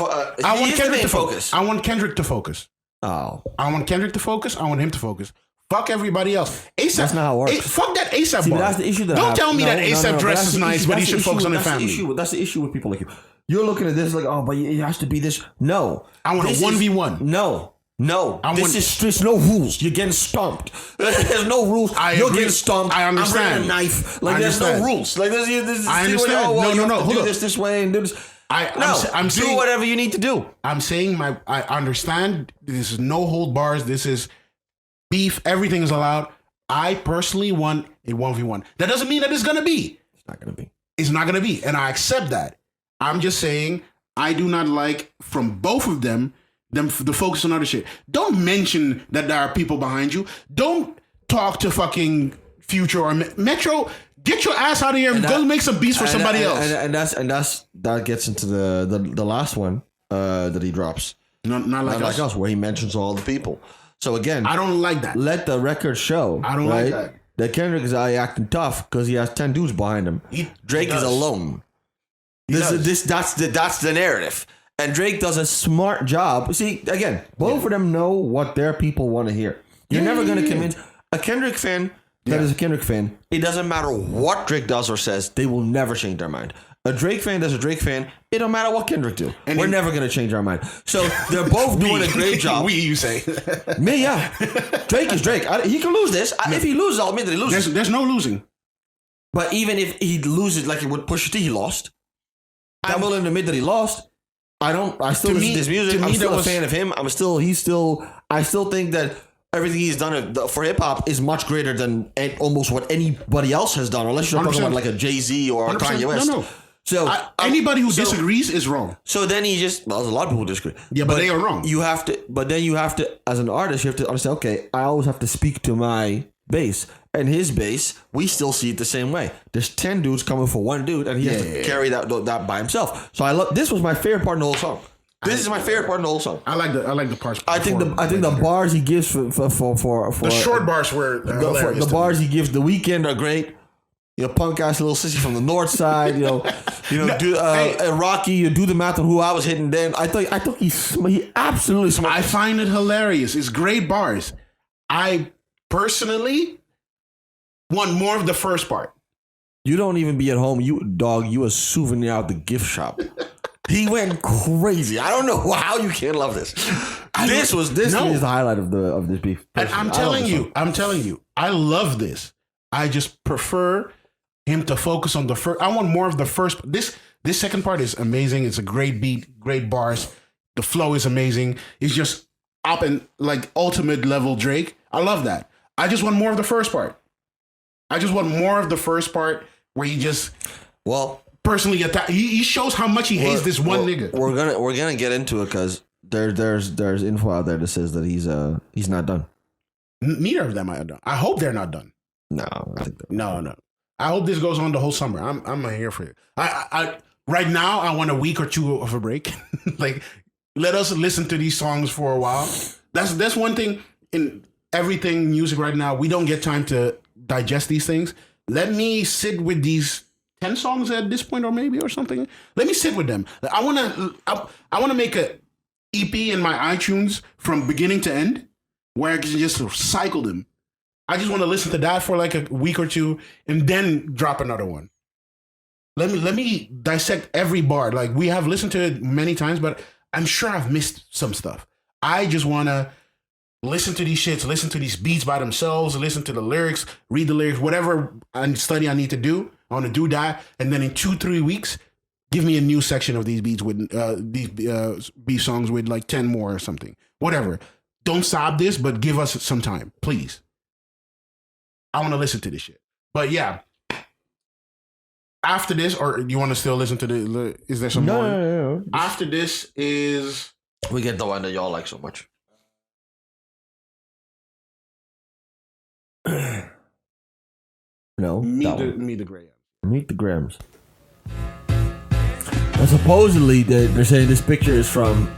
I want Kendrick to focus. I want Kendrick to focus. Oh, I want Kendrick to focus. I want him to focus. Fuck everybody else. ASAP. That's not how it works. Fuck that ASAP see, bar. but that's the issue that I Don't have. tell me that ASAP but dress that's is the nice, issue- but he that's the should focus issue- on his that's the family. issue- That's the issue with people like you. You're looking at this like, oh, but it has to be this. No. I want a This 1v1. No. I This want- is there's no rules. You're getting stomped. There's no rules. You're agree. getting stomped. I understand. I'm bringing a knife. Like I there's no understand. rules. Like there's I understand. Oh, well, No, you have to hold do up. this way and do this. I'm do saying whatever you need to do. I'm saying I understand this is no hold bars. This is beef. Everything is allowed. I personally want a 1v1. That doesn't mean that it's gonna be. It's not gonna be. It's not gonna be, and I accept that. I'm just saying I do not like from both of them the focus on other shit. Don't mention that there are people behind you. Don't talk to fucking Future or Metro. Get your ass out of here and go make some beats for somebody else. And that gets into the last one that he drops. Not like us. Where he mentions all the people. So again, I don't like that. let the record show. I don't like that. That Kendrick is acting tough because he has 10 dudes behind him. Drake is alone. That's the narrative. And Drake does a smart job. See, again, both of them know what their people want to hear. You're never going to convince a Kendrick fan that is a Kendrick fan. It doesn't matter what Drake does or says. They will never change their mind. A Drake fan that's a Drake fan, it don't matter what Kendrick do. We're never going to change our mind. So they're both doing a great job. You say. Me, yeah. Drake is Drake. He can lose this. If he loses, I'll admit that he loses. There's no losing. But even if he loses like with Pusha T, he lost. I'm willing to admit that he lost. I still listen to his music. I'm still a fan of him. I still think that everything he's done for hip hop is much greater than almost what anybody else has done, unless you're talking about like a Jay-Z or a Kanye West. No. So anybody who disagrees is wrong. So then there's a lot of people who disagree. Yeah, but they are wrong. Then you have to, as an artist, you have to understand, okay, I always have to speak to my base. And his base, we still see it the same way. There's 10 dudes coming for one dude, and he has to carry that by himself. So this was my favorite part in the whole song. This is my favorite part in the whole song. I like the parts. I think the bars he gives for the short bars were hilarious. The bars he gives the Weeknd are great. You know, punk ass little sissy from the north side. Rocky. You do the math on who I was hitting. Then I thought he absolutely smart. I find it hilarious. It's great bars. I personally want more of the first part. You don't even be at home. You a souvenir out the gift shop. He went crazy. I don't know how you can't love this. This is the highlight of this beef. And I'm telling you, I love this. I just prefer him to focus on the first. I want more of the first. This second part is amazing. It's a great beat, great bars. The flow is amazing. It's just up and like ultimate level Drake. I love that. I just want more of the first part. I just want more of the first part where he just personally attack. He shows how much he hates this one nigga. We're gonna get into it because there's info out there that says that he's not done. Neither of them are done. I hope they're not done. No, I think no. I hope this goes on the whole summer. I'm here for it. I right now I want a week or two of a break. Like let us listen to these songs for a while. That's one thing in everything music right now. We don't get time to digest these things. Let me sit with these 10 songs at this point, or something. Let me sit with them. I want to make a EP in my iTunes from beginning to end where I can just cycle them. I just want to listen to that for like a week or two and then drop another one. Let me dissect every bar. Like we have listened to it many times, but I'm sure I've missed some stuff. I just want to listen to these shits, listen to these beats by themselves, listen to the lyrics, read the lyrics, whatever study I need to do. I want to do that. And then in 2-3 weeks, give me a new section of these beats with these beat songs with like 10 more or something. Whatever. Don't stop this, but give us some time, please. I want to listen to this shit. But yeah, after this, or you want to still listen to the? Is there some more? No. After this is We get the one that y'all like so much. No, Me the Gray. Meet the Grams. And supposedly they're saying this picture is from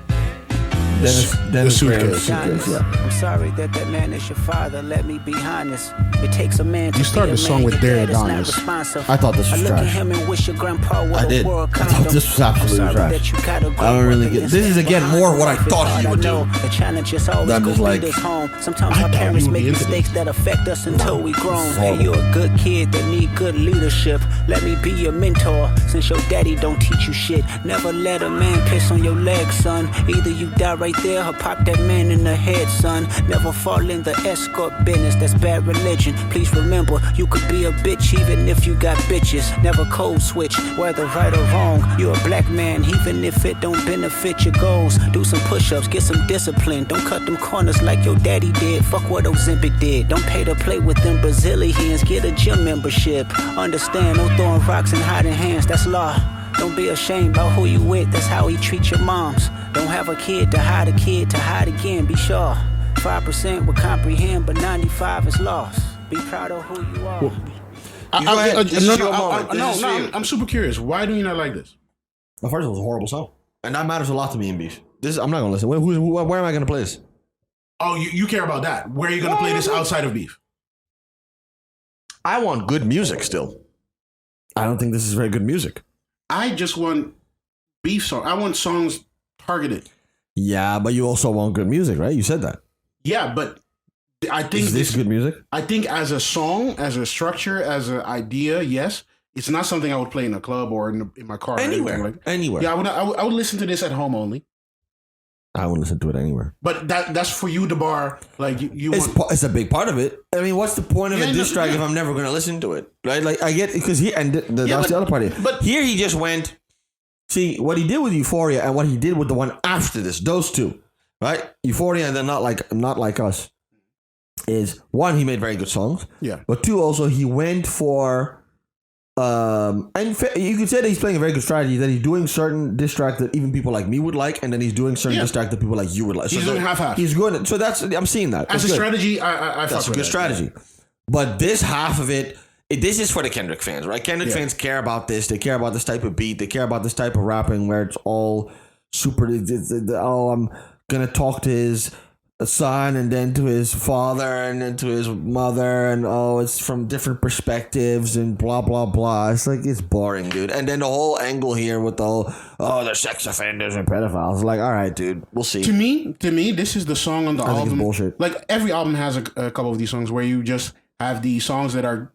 Dennis suitcase. Graham's suitcase. Yeah. I'm sorry that man is your father. Let me be honest. It takes a man to You started be a the song man. with Your Derek dad is not Donis. responsive. I thought this was I look at trash. him and wish your grandpa would I did. wore a I thought condom. this was absolutely I'm sorry trash. that you gotta grow I don't really up get. against This is that again behind more the what I life. thought It's he would hard, do. I know. The challenge is always I'm gonna just lead like- us home. Sometimes our thought parents he would make be into mistakes that affect us until we grown. Hey, horrible. you're a good kid that need good leadership. Let me be your mentor. Since your daddy don't teach you shit, never let a man piss on your leg, son. Either you die right there or pop that man in the head, son. Never fall in the escort business, that's bad religion. Please remember, you could be a bitch even if you got bitches. Never code switch, whether right or wrong. You're a black man, even if it don't benefit your goals. Do some push-ups, get some discipline. Don't cut them corners like your daddy did. Fuck what Ozempic did. Don't pay to play with them Brazilians. Get a gym membership. Understand, no throwing rocks and hiding hands, that's law. Don't be ashamed about who you with, that's how he treat your moms. Don't have a kid to hide again, be sure. 5% will comprehend, but 95 is lost. Be proud of who you are. I'm super curious. Why do you not like this? The first one was a horrible song, and that matters a lot to me in beef. This I'm not gonna listen. Where am I gonna play this? Oh, you care about that. Where are you going to play this outside of beef? I want good music still. I don't think this is very good music. I just want beef song. I want songs targeted. Yeah, but you also want good music, right? You said that. Yeah, but I think Is this good music? I think as a song, as a structure, as an idea, yes. It's not something I would play in a club or in my car. Or anything like that. Anywhere. Yeah, I would listen to this at home only. I would listen to it anywhere. But that's for you, the bar. Like you want. It's a big part of it. I mean, what's the point of a diss track if I'm never going to listen to it, right? Like I get because that's the other part of it. But here he just went. See what he did with Euphoria and what he did with the one after this. Those two, right? Euphoria and then not like us. Is one, he made very good songs. Yeah. But two, also he went for. And you could say that he's playing a very good strategy, that he's doing certain diss track that even people like me would like, and then he's doing certain diss track that people like you would like. He's doing half-half. He's good. So I'm seeing that. As That's a good. strategy, I That's a fuck good with strategy. That. But this half of it, this is for the Kendrick fans, right? Kendrick fans care about this. They care about this type of beat. They care about this type of rapping where it's all super. I'm gonna talk to his son and then to his father and then to his mother and it's from different perspectives and blah blah blah. It's like it's boring, dude. And then the whole angle here with the whole they're sex offenders and pedophiles. Like, all right, dude, we'll see. To me, this is the song on the album. I think it's bullshit. Like every album has a couple of these songs where you just have the songs that are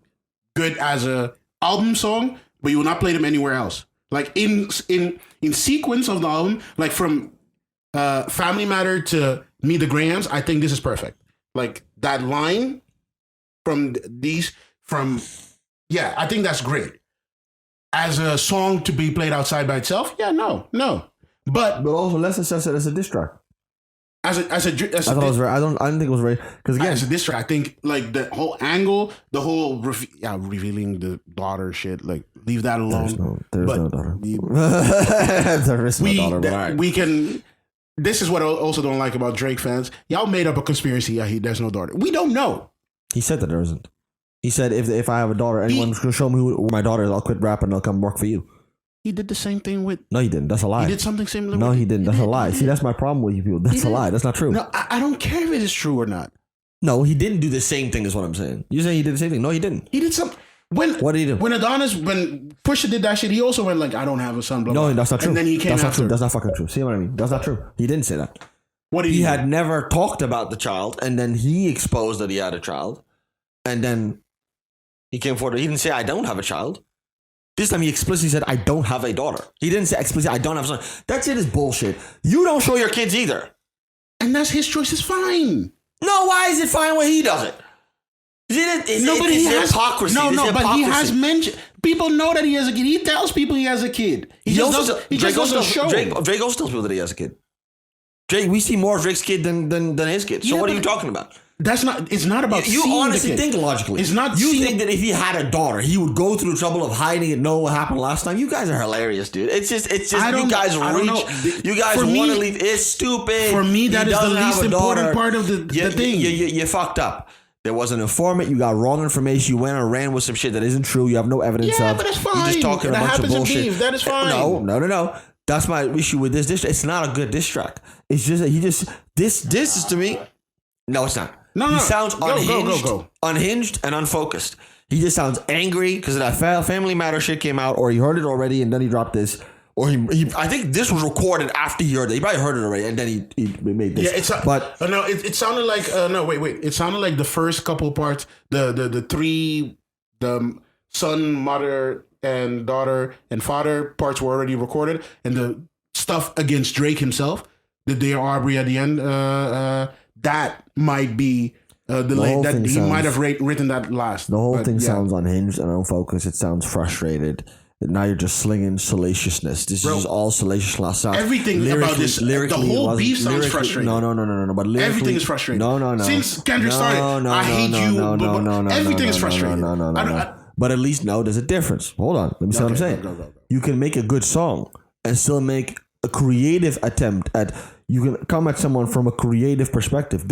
good as a album song, but you will not play them anywhere else. Like in sequence of the album, like from Family Matter to Me the Grams, I think this is perfect. Like that line I think that's great. As a song to be played outside by itself, no. But also, let's assess it as a diss track. I didn't think it was very because again, as a diss track, I think like the whole angle, the whole revealing the daughter shit, like leave that alone. There's no daughter. There is no daughter. But all right. We can. This is what I also don't like about Drake fans. Y'all made up a conspiracy. Yeah, there's no daughter. We don't know. He said that there isn't. He said if I have a daughter, anyone's going to show me who my daughter is, I'll quit rapping and I'll come work for you. He did the same thing with. No, he didn't. That's a lie. He did something similar. No, he didn't. That's a lie. See, that's my problem with you people. That's a lie. That's not true. No, I don't care if it is true or not. No, he didn't do the same thing. Is what I'm saying. You saying he did the same thing? No, he didn't. He did something. What did he do? When Pusha did that shit, he also went like, "I don't have a son." Blah, blah. No, that's not true. And then he came That's not after. true. That's not fucking true. See what I mean? That's not true. He didn't say that. What did he had never talked about the child, and then he exposed that he had a child, and then he came forward. He didn't say, "I don't have a child." This time he explicitly said, "I don't have a daughter." He didn't say explicitly, "I don't have a son." That shit is bullshit. You don't show your kids either. And that's his choice. It's fine. No, why is it fine when he does it? It's hypocrisy. But he has mentioned. People know that he has a kid. He tells people he has a kid. He just doesn't show. Drake also tells people that he has a kid. Drake, we see more of Drake's kid than his kid. So what are you talking about? That's not. It's not about. You seeing honestly the kid. think logically. It's not. You seeing- think that if he had a daughter, he would go through the trouble of hiding and know what happened last time? You guys are hilarious, dude. It's just I don't- you guys I don't know. reach. You guys For want me- to leave. It's stupid. For me, that He is the doesn't have least a important daughter. part of the thing. You fucked up. There was an informant. You got wrong information. You went and ran with some shit that isn't true. You have no evidence Yeah, of. but that's You're fine. just talking That a bunch of happens in bullshit. beef. That is fine. No. That's my issue with this diss track. It's not a good diss track. It's just that this is to me. No, it's not. No. He sounds Go. unhinged and unfocused. He just sounds angry because that Family Matter shit came out, or he heard it already and then he dropped this. Or he I think this was recorded after he heard it. He probably heard it already, and then he made this. Yeah, it sounded like wait. It sounded like the first couple parts, the son, mother, and daughter and father parts were already recorded, and the stuff against Drake himself, the Dear Aubrey at the end, that might be that he might have written that last. The whole thing sounds unhinged and unfocused. It sounds frustrated. Now you're just slinging salaciousness. This is all salacious last sound. Everything about this, the whole beef sounds frustrating. No. But everything is frustrating. No. Since Kendrick started, I hate you. Everything is frustrating. But at least there's a difference. Hold on. Let me see what I'm saying. Go. You can make a good song and still make a creative attempt at. You can come at someone from a creative perspective.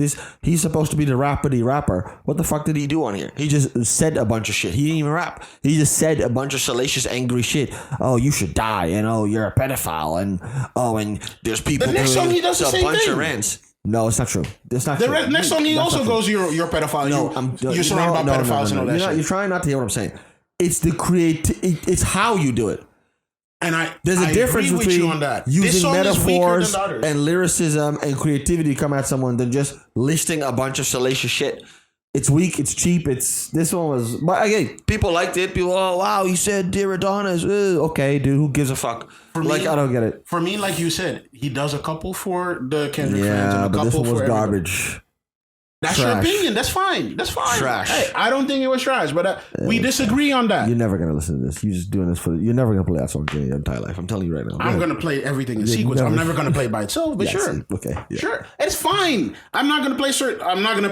He's supposed to be the rapidy rapper. What the fuck did he do on here? He just said a bunch of shit. He didn't even rap. He just said a bunch of salacious, angry shit. Oh, you should die, and oh, you're a pedophile, and there's people. The next song he does the a same bunch thing. of rants. No, it's not true. That's not true. The next song he also goes, "You're a pedophile. You're surrounded by pedophiles and all that shit." You're trying not to hear what I'm saying. It's it's how you do it. And there's a difference agree with between you on that. using metaphors and and lyricism and creativity to come at someone than just listing a bunch of salacious shit. It's weak. It's cheap. This one was. But again, people liked it. People, oh wow, he said Dear Adonis. Okay, dude, who gives a fuck? I don't get it. For me, like you said, he does a couple for the Kendrick fans and a but couple this one was for garbage. That's Trash. your opinion. That's fine. Trash. Hey, I don't think it was trash, but we disagree on that. You're never gonna listen to this. You're just doing this you're never gonna play that song in your entire life. I'm telling you right now. I'm gonna play everything in sequence. I'm never gonna play it by itself, but sure. Okay. Yeah. Sure. It's fine. I'm not gonna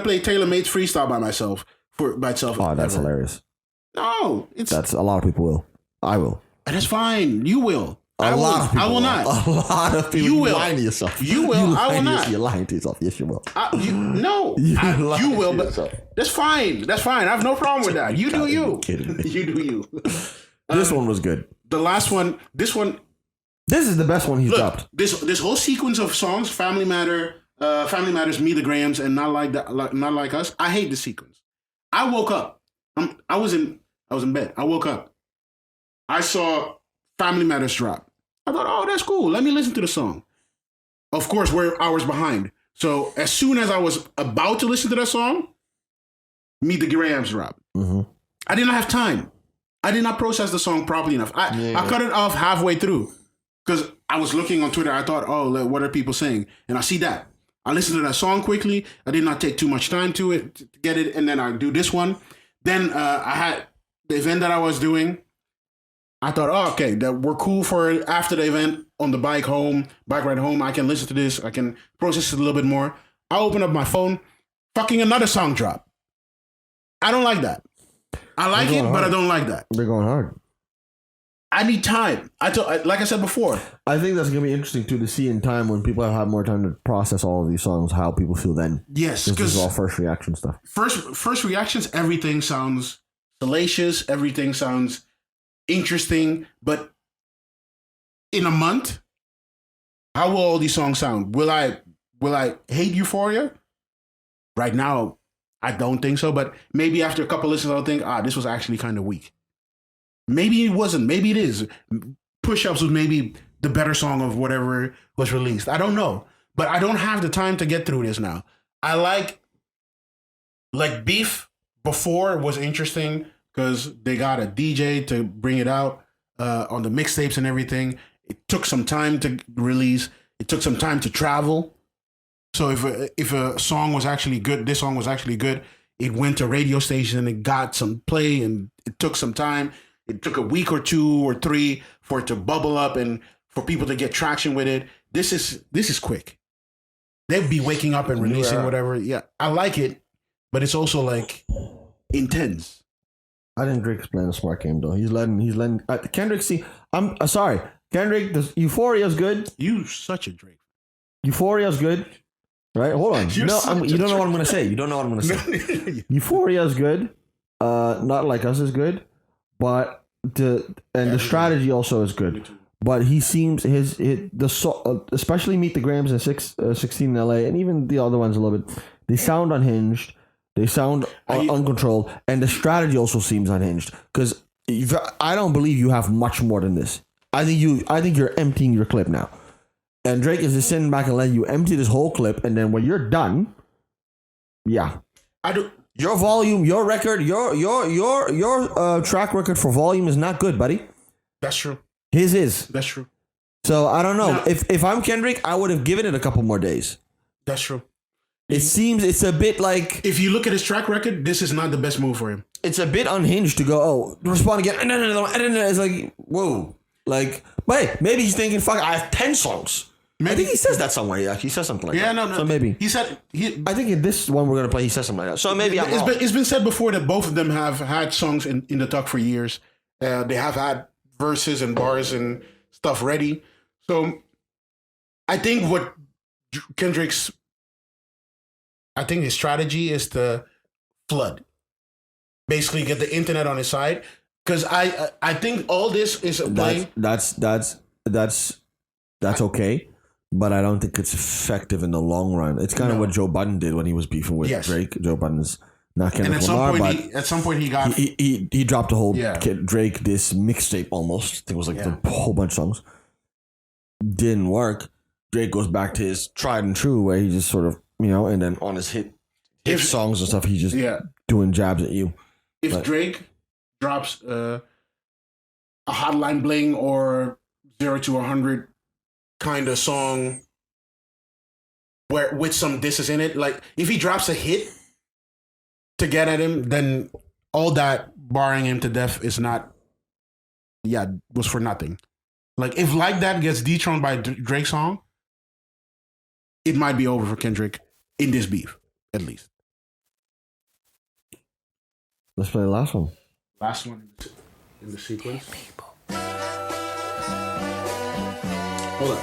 play Taylor Made's freestyle by myself by itself. Oh, that's hilarious. No, That's a lot of people will. I will. That's fine. You will. A lot of people. I will not. A lot of people. You will. You're lying to yourself. You will. I will not. You're lying to yourself. Yes, you will. You will, but that's fine. That's fine. I have no problem with that. You do you. Kidding me. You do you. This one was good. The last one. This is the best one he's dropped. This whole sequence of songs, Family Matters, Me the Grams, and Not Like Us. I hate the sequence. I woke up. I was in bed. I woke up. I saw Family Matters drop. I thought, oh, that's cool. Let me listen to the song. Of course, we're hours behind. So as soon as I was about to listen to that song, Meet the Grams dropped. Mm-hmm. I did not have time. I did not process the song properly enough. I cut it off halfway through because I was looking on Twitter. I thought, oh, what are people saying? And I see that. I listened to that song quickly. I did not take too much time to get it. And then I do this one. Then I had the event that I was doing. I thought, oh, okay, that we're cool for after the event on the bike ride home. I can listen to this. I can process it a little bit more. I open up my phone. Fucking another song drop. I don't like that. I like it, but I don't like that. They're going hard. I need time. Like I said before. I think that's gonna be interesting too to see in time when people have had more time to process all of these songs, how people feel then. Yes, because this is all first reaction stuff. First reactions, everything sounds salacious. Everything sounds interesting, but in a month, how will all these songs sound? Will I hate Euphoria? Right now, I don't think so, but maybe after a couple listens, I'll think, this was actually kind of weak. Maybe it wasn't. Maybe it is. Push-Ups was maybe the better song of whatever was released. I don't know, but I don't have the time to get through this now. I like Beef before was interesting because they got a DJ to bring it out on the mixtapes and everything. It took some time to release. It took some time to travel. So if a song was actually good, this song was actually good, it went to radio station and it got some play and it took some time. It took a week or 2 or 3 for it to bubble up and for people to get traction with it. This is quick. They'd be waking up and releasing whatever. Yeah, I like it. but it's also like intense. I think Drake's playing a smart game though. He's letting Kendrick see. I'm sorry, Kendrick. Euphoria is good. You such a Drake. Euphoria is good. Right? Hold on. You're No, such you a don't know what Drake. I'm gonna say. You don't know what I'm gonna say. Euphoria is good. Not Like Us is good, but the strategy also is good. But he seems especially Meet the Grams and 16 in LA, and even the other ones a little bit. They sound unhinged. They sound uncontrolled, and the strategy also seems unhinged. Because I don't believe you have much more than this. I think you're emptying your clip now, and Drake is just sitting back and letting you empty this whole clip, and then when you're done, yeah, I do. your volume, your record, your track record for volume is not good, buddy. That's true. His is. That's true. So I don't know. No. If I'm Kendrick, I would have given it a couple more days. That's true. It seems it's a bit like If you look at his track record, this is not the best move for him. it's a bit unhinged to go, respond again. And then it's like, whoa. Like, but hey, maybe he's thinking, fuck, I have 10 songs. I think he says that somewhere. Yeah, he says something like that. No. So maybe. He said I think in this one we're going to play, he says something like that. So maybe I'm wrong. it's been said before that both of them have had songs in the tuck for years. They have had verses and bars and stuff ready. So I think his strategy is to flood. Basically get the internet on his side. Because I think all this is a play. That's okay. But I don't think it's effective in the long run. It's kind of what Joe Budden did when he was beefing with Drake. Joe Budden's not Kendrick Lamar, but at some point he got he dropped a whole Drake this mixtape almost. I think it was like a whole bunch of songs. Didn't work. Drake goes back to his tried and true where he just sort of, and then on his hit songs and stuff, he's just doing jabs at you. If Drake drops a Hotline Bling or 0 to 100 kind of song where with some disses in it, like if he drops a hit to get at him, then all that barring him to death is was for nothing. Like if Like That gets dethroned by Drake's song, it might be over for Kendrick in this beef, at least. Let's play the last one. Last one in the sequence. Hold on.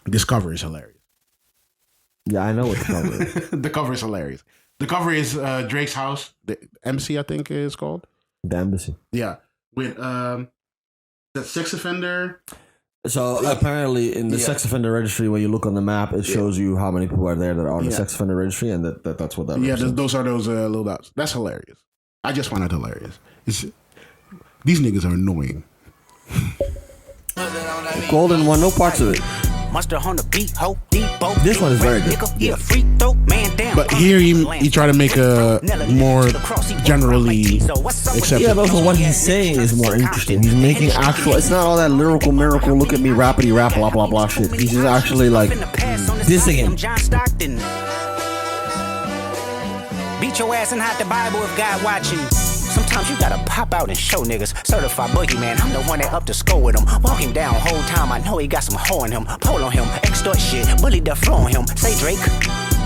This cover is hilarious. Yeah, I know what the cover is. The cover is hilarious. The cover is Drake's house, the MC, I think it's called. The Embassy. Yeah, with the sex offender. So apparently, in the sex offender registry, when you look on the map, it shows you how many people are there that are on the sex offender registry, and that's what that. Yeah, represents. those are those little dots. That's hilarious. I just find it hilarious. These niggas are annoying. Golden one, no parts of it. This one is very good. But here he try to make a more generally accepted. Yeah, but also what he's saying is more interesting. He's making actual. It's not all that lyrical miracle. Look at me, rappity rap, blah blah blah shit. He's just actually like dissing him. Beat your ass and hide the Bible if God watching. Sometimes you gotta pop out and show niggas. Certified boogeyman, I'm the one that up to score with him. Walk him down whole time, I know he got some hoe in him. Pole on him, extort shit, bully the flow on him. Say Drake,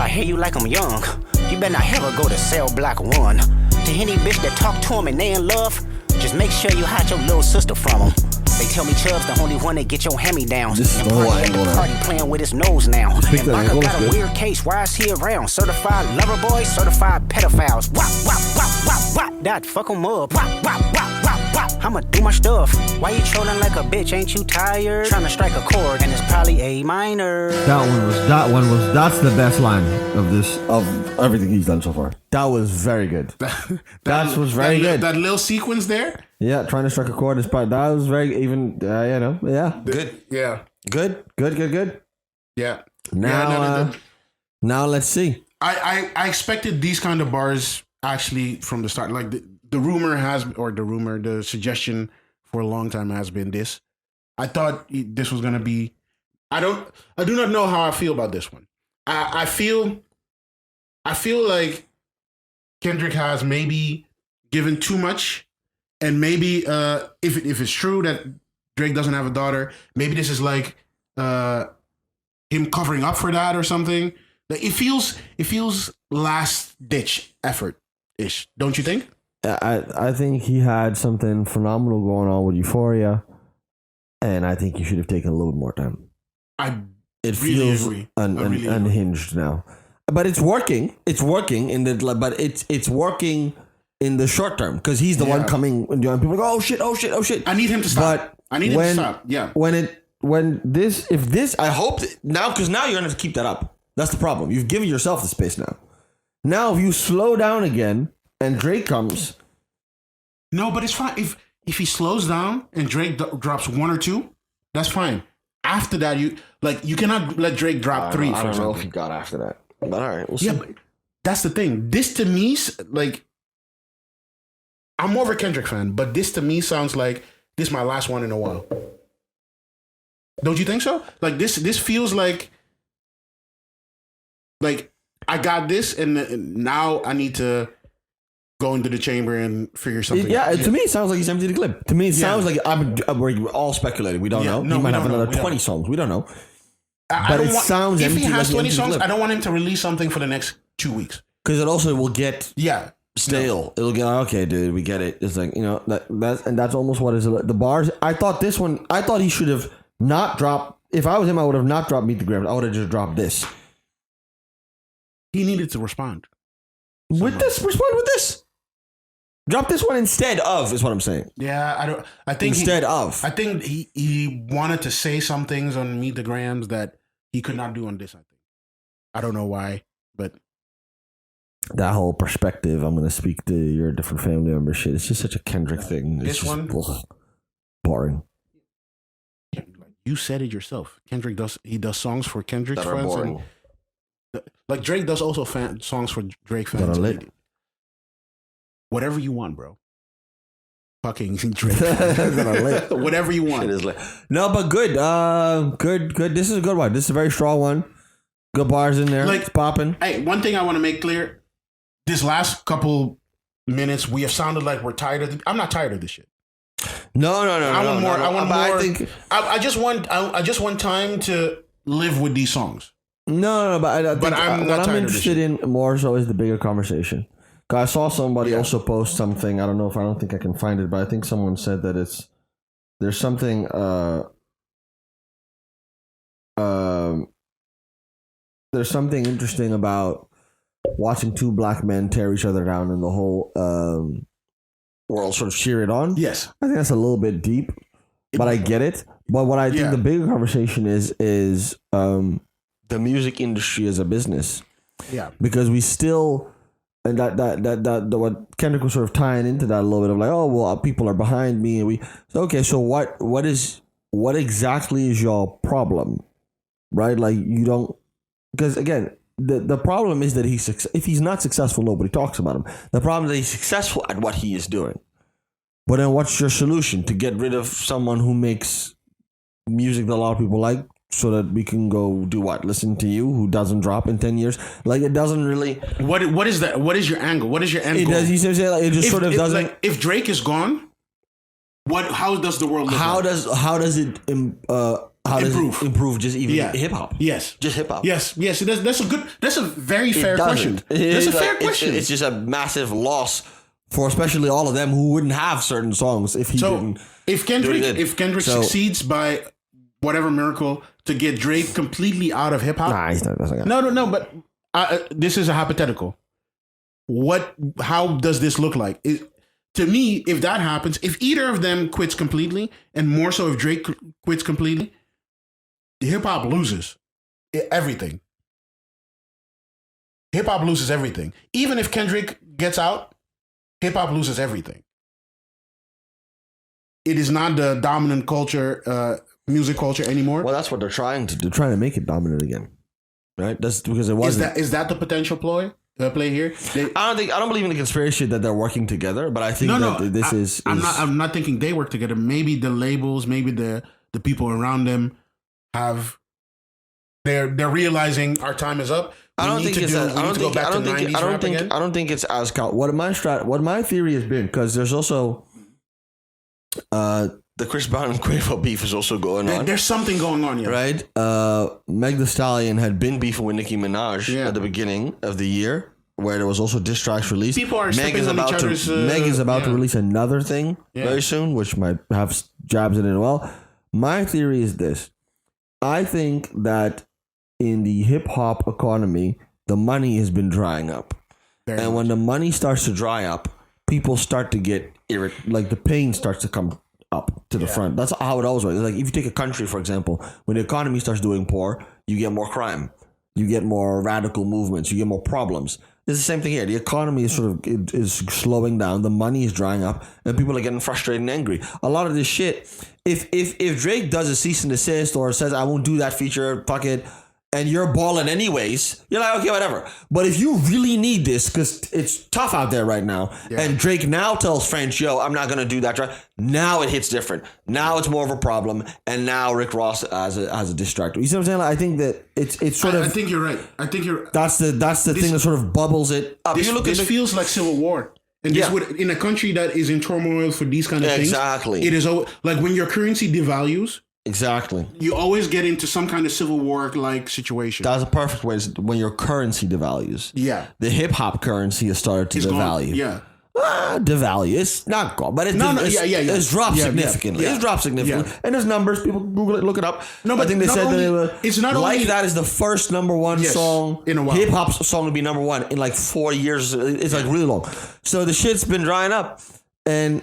I hear you like I'm young. You better not ever go to cell block 1. To any bitch that talk to him and they in love, just make sure you hide your little sister from him. They tell me Chubb's the only one that get your hand-me-downs. This is the whole angle now. Party playing with his nose now. And Barker got a good. weird case, why is he around? Certified lover boys, certified pedophiles. Wop, wop, wop, wop, wop. That fuck him up. Wop, wop, wop, wop, wop. I'ma do my stuff. Why you trolling like a bitch? Ain't you tired? Trying to strike a chord and it's probably A minor. That's the best line of everything he's done so far. That was very good. That was very good. That little sequence there. Yeah, trying to strike a chord is part. That was very even. Yeah. Good. Yeah. Good. Yeah. Now let's see. I expected these kind of bars actually from the start. Like the suggestion for a long time has been this. I thought this was gonna be. I do not know how I feel about this one. I feel like Kendrick has maybe given too much, and maybe if it's true that Drake doesn't have a daughter, maybe this is like him covering up for that or something. Like it feels last ditch effort ish. Don't you think? I think he had something phenomenal going on with Euphoria, and I think he should have taken a little bit more time. It really feels agree. unhinged now, but it's working. It's working but it's working in the short term because he's the one coming and doing. People go, oh shit. I need him to stop. But I need him to stop. Yeah. If this, I hope now because now you're gonna have to keep that up. That's the problem. You've given yourself the space now. Now if you slow down again and Drake comes, no, but it's fine if he slows down and Drake drops 1 or 2, that's fine. After that, you cannot let Drake drop 3. I don't know if he got after that, but all right, we'll see. Yeah, but that's the thing. This to me, like, I'm more of a Kendrick fan, but this to me sounds like this is my last one in a while. Don't you think so? Like this feels like I got this, and now I need to go into the chamber and figure something out. To me, it sounds like he's empty the clip. To me, it sounds like we're all speculating. We don't know. No, he might we have don't know. another 20 songs. We don't know. But it sounds if empty. he has like 20 empty songs, clip. I don't want him to release something for the next 2 weeks. Because it also will get stale. No. It'll get okay, dude. We get it. It's like that's almost what is the bars. I thought he should have not dropped. If I was him, I would have not dropped Meet the Grams. I would have just dropped this. He needed to respond. With this, respond with this. Drop this one instead of is what I'm saying. Yeah, I think of. I think he wanted to say some things on Meet the Grams that he could not do on this. I think. I don't know why, but that whole perspective. I'm going to speak to your different family member shit. It's just such a Kendrick thing. It's this just, one boring. You said it yourself. Kendrick does songs for Kendrick's That are fans. boring. Like Drake does also songs for Drake fans. That are lit. Whatever you want, bro. Fucking Drake. Whatever you want. Shit is lit. No, but good. Good. This is a good one. This is a very strong one. Good bars in there. Like, it's popping. Hey, one thing I want to make clear. This last couple minutes, we have sounded like we're tired of I'm not tired of this shit. No. I want more. I want more. I think I just want time to live with these songs. No, but I think I'm not what I'm tired of this interested in more so is the bigger conversation. 'Cause I saw somebody also post something. I don't think I can find it, but I think someone said that there's something there's something interesting about watching two black men tear each other down and the whole world sort of cheer it on. Yes. I think that's a little bit deep, but I get it. But what I think the bigger conversation is the music industry as a business. Yeah. Because we still, and that what Kendrick was sort of tying into that a little bit of like, oh well, people are behind me, and so what exactly is your problem, right? Like you don't, because again, the problem is that if he's not successful, nobody talks about him. The problem is that he's successful at what he is doing. But then what's your solution to get rid of someone who makes music that a lot of people like, so that we can go do what? Listen to you, who doesn't drop in 10 years? Like, it doesn't really... What is that? What is your angle? What is your end goal? Does, he says like, it just sort of doesn't... Like, if Drake is gone, how does the world look how like? Does it improve just even hip-hop? Yes. Just hip-hop? Yes. That's a very fair question. That's a fair question. It's just a massive loss for especially all of them who wouldn't have certain songs if he didn't. If Kendrick succeeds by whatever miracle to get Drake completely out of hip hop, nah, he's not. No. But this is a hypothetical. How does this look like? To me, if that happens, if either of them quits completely, and more so if Drake quits completely, hip hop loses everything. Hip hop loses everything. Even if Kendrick gets out, hip hop loses everything. It is not the dominant culture, music culture anymore. Well, that's what they're trying to do. Trying to make it dominant again, right? That's because it wasn't. Is that the potential play here? I don't believe in the conspiracy that they're working together, but I think this is. I'm not thinking they work together. Maybe the labels, maybe the people around them have. They're realizing our time is up. I don't think it's as what my theory has been, because there's also the Chris Brown and Quavo beef is also going on. There's something going on, yeah. Right? Meg Thee Stallion had been beefing with Nicki Minaj at the beginning of the year, where there was also diss tracks released. People are stepping on each other's... Meg is about to release another thing very soon, which might have jabs in it as well. My theory is this. I think that in the hip-hop economy, the money has been drying up. And when the money starts to dry up, people start to get like the pain starts to come up to the front. That's how it always works. Like if you take a country, for example, when the economy starts doing poor, you get more crime, you get more radical movements, you get more problems. It's the same thing here. The economy is is slowing down, the money is drying up, and people are getting frustrated and angry. A lot of this shit, if Drake does a cease and desist or says I won't do that feature, fuck it, and you're balling anyways, you're like, okay, whatever. But if you really need this, because it's tough out there right now, and Drake now tells French, yo, I'm not going to do that track, now it hits different. Now it's more of a problem, and now Rick Ross as a distractor. You see what I'm saying? Like, I think that it's sort of... I think you're right. I think you're... That's the thing that sort of bubbles it up. This feels like civil war. And this would, in a country that is in turmoil for these kind of things... Exactly. It is like when your currency devalues... Exactly. You always get into some kind of civil war-like situation. That's a perfect way when your currency devalues. Yeah. The hip-hop currency has started to devalue. Gone. Yeah. Devalue. It's not gone, but it's dropped significantly. It's dropped significantly. Yeah. And there's numbers. People Google it, look it up. No, but I think they said that it's not like only that is the first number one song in a while. Hip-hop song to be number one in like 4 years. It's like really long. So the shit's been drying up. And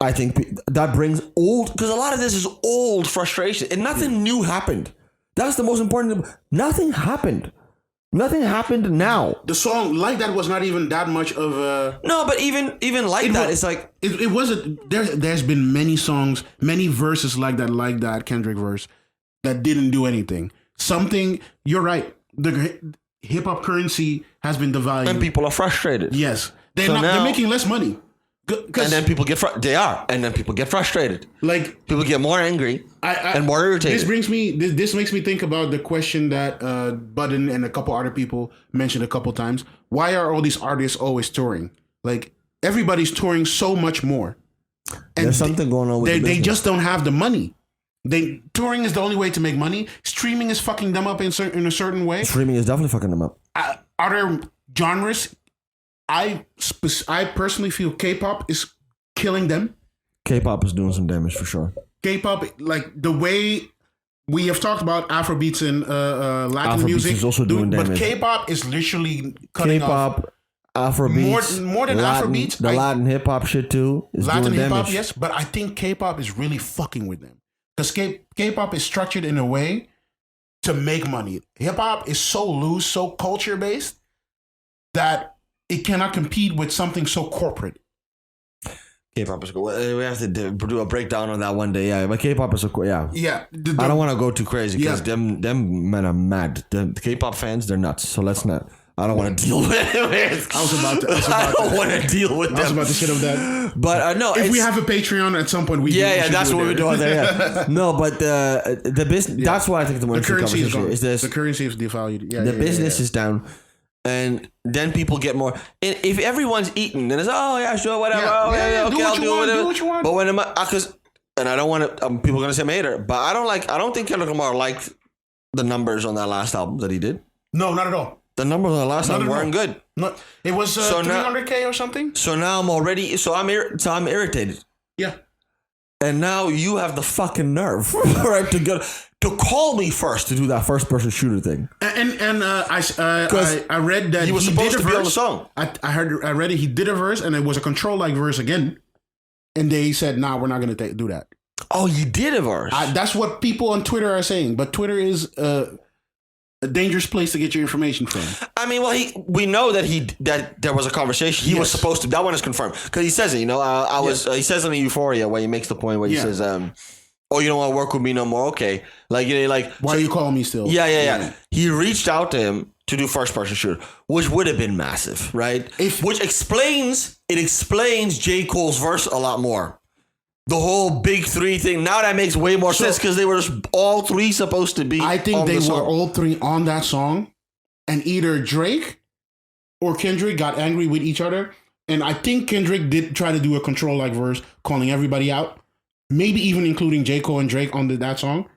I think that brings old, because a lot of this is old frustration and nothing new happened. That's the most important. Nothing happened. Nothing happened now. The song Like That was not even that much of a... No, but even like that, it's like... It wasn't... There's been many songs, many verses like that Kendrick verse, that didn't do anything. You're right. The hip-hop currency has been devalued. And people are frustrated. Yes. They're making less money. And then people get frustrated. Like people get more angry and more irritated. This makes me think about the question that Budden and a couple other people mentioned a couple times. Why are all these artists always touring? Like everybody's touring so much more. And there's something going on with they just don't have the money. Touring is the only way to make money. Streaming is fucking them up in a certain way. Streaming is definitely fucking them up. Other genres, I personally feel K-pop is killing them. K-pop is doing some damage for sure. K-pop, like the way we have talked about Afrobeats and Latin Afrobeats music, is also doing damage. But K-pop is literally cutting off. K-pop, Afrobeats, more than Latin, Afrobeats, Latin hip hop shit too is Latin doing hip hop, damage. yes, but I think K-pop is really fucking with them because K-pop is structured in a way to make money. Hip hop is so loose, so culture based that it cannot compete with something so corporate. K-pop is cool. We have to do a breakdown on that one day. Yeah, but K-pop is so cool. Yeah. Yeah. I don't want to go too crazy because them men are mad. The K-pop fans, they're nuts. So let's not. I don't want to deal with it. I don't want to deal with them. I was about to shit on that. But no, if we have a Patreon at some point, we that's what we're doing there. Yeah. No, but the business. Yeah. That's what I think the currency is gone. Is this the currency is devalued? Yeah. The business is down. And then people get more. If everyone's eating, then it's sure, whatever. Yeah, Okay, I'll do what you want. But when and I don't want to. People are gonna say I'm a hater, but I don't think Kendrick Lamar liked the numbers on that last album that he did. No, not at all. The numbers on the last album weren't good. No, it was 300K or something. So now I'm already. I'm irritated. Yeah. And now you have the fucking nerve, right, to call me first to do that first person shooter thing. And I read that he was supposed to be on the song. I read it. He did a verse, and it was a control-like verse again. And they said, "Nah, we're not going to do that." Oh, you did a verse. That's what people on Twitter are saying. But Twitter is a dangerous place to get your information from. I mean, well, we know that there was a conversation. He was supposed to. That one is confirmed because he says it. You know, he says it in Euphoria where he makes the point where he says, "Oh, you don't want to work with me no more." Okay, like why are you calling me still? Yeah. He reached out to him to do first person shooter, which would have been massive, right? Which explains J. Cole's verse a lot more. The whole big three thing. Now that makes way more sense because they were all three supposed to be. I think they were all three on that song, and either Drake or Kendrick got angry with each other. And I think Kendrick did try to do a control-like verse, calling everybody out. maybe even including J. Cole and Drake on that song.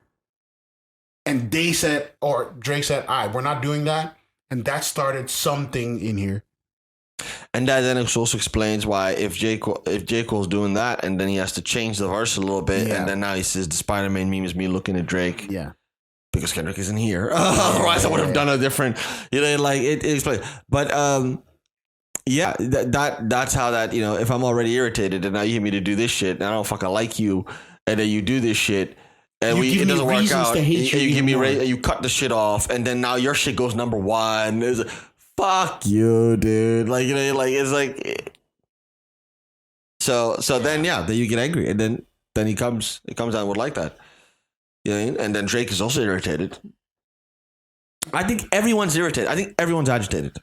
And they said, or Drake said, all right, we're not doing that. And that started something in here. And that then also explains why if J. Cole's doing that and then he has to change the verse a little bit, and then now he says the Spider-Man meme is me looking at Drake. Yeah. Because Kendrick isn't here. Otherwise I would have done a different, like it explains. But that's how that, if I'm already irritated and now you get me to do this shit and I don't fucking like you and then you do this shit and it doesn't work out. You give me you cut the shit off and then now your shit goes number one. It's like, fuck you, dude. Like, it's like so then then you get angry and then he comes out and would like that. And then Drake is also irritated. I think everyone's irritated. I think everyone's agitated.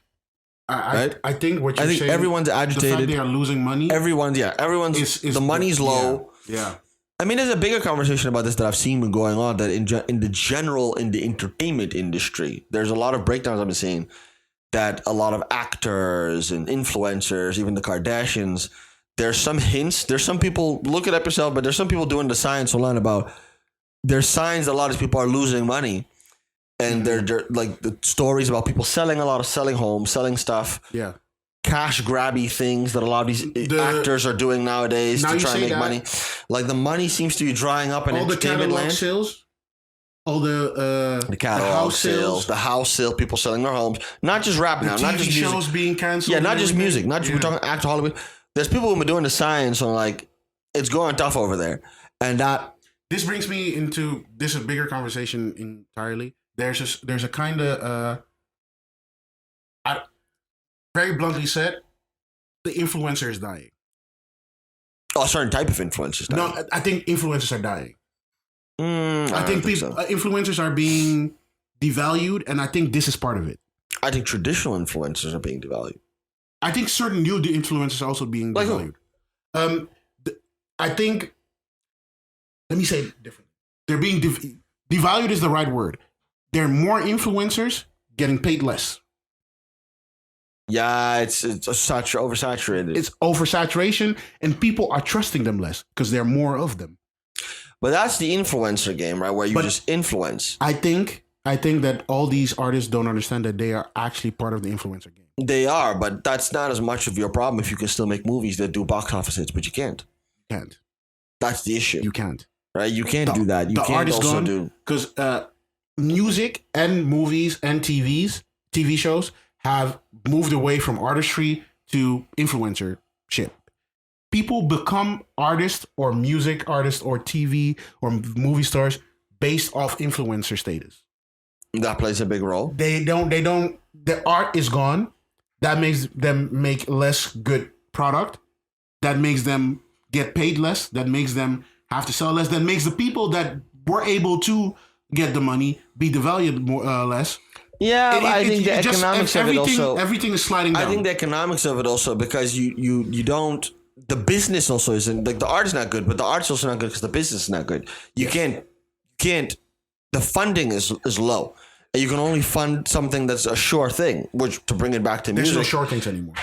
Right? I think what you're saying. I think everyone's agitated. The fact they are losing money. Everyone's the money's low. Yeah. I mean, there's a bigger conversation about this that I've seen going on that in the entertainment industry, there's a lot of breakdowns I've been seeing that a lot of actors and influencers, even the Kardashians, there's some hints. There's some people, look it up yourself, but there's some people doing the science online about there's signs that a lot of people are losing money. And they're like the stories about people selling homes, selling stuff. Yeah. Cash grabby things that a lot of these actors are doing nowadays to try and make money. Like the money seems to be drying up in entertainment land. Sales, all the catalog sales, the house sales, people selling their homes. Not just rap now, not just music. Shows being canceled. Yeah, not just music. Not just we're talking actor Hollywood. There's people who've been doing the science on like it's going tough over there, and that. This brings me into this is a bigger conversation entirely. There's a kind of very bluntly said, the influencer is dying. Oh, a certain type of influencers dying. No, I think influencers are dying. I think influencers are being devalued, and I think this is part of it. I think traditional influencers are being devalued. I think certain new influencers are also being devalued. I think. Let me say it differently. They're being devalued is the right word. There are more influencers getting paid less. Yeah, it's oversaturated. It's oversaturation, and people are trusting them less because there are more of them. But that's the influencer game, right? Where you just influence. I think that all these artists don't understand that they are actually part of the influencer game. They are, but that's not as much of your problem if you can still make movies that do box office hits, but you can't. You can't. That's the issue. You can't. Right? You can't do that. You can't also do... Because music and movies and TV shows have moved away from artistry to influencership. People become artists or music artists or TV or movie stars based off influencer status. That plays a big role. They don't, the art is gone. That makes them make less good product. That makes them get paid less. That makes them have to sell less. That makes the people that were able to get the money be devalued more less. Yeah, I think the economics of it also. Everything is sliding down. I think the economics of it also because you don't. The business also isn't like the art is not good, but the art's also not good because the business is not good. You can't. The funding is low. And you can only fund something that's a sure thing. Which to bring it back to music, there's no sure things anymore.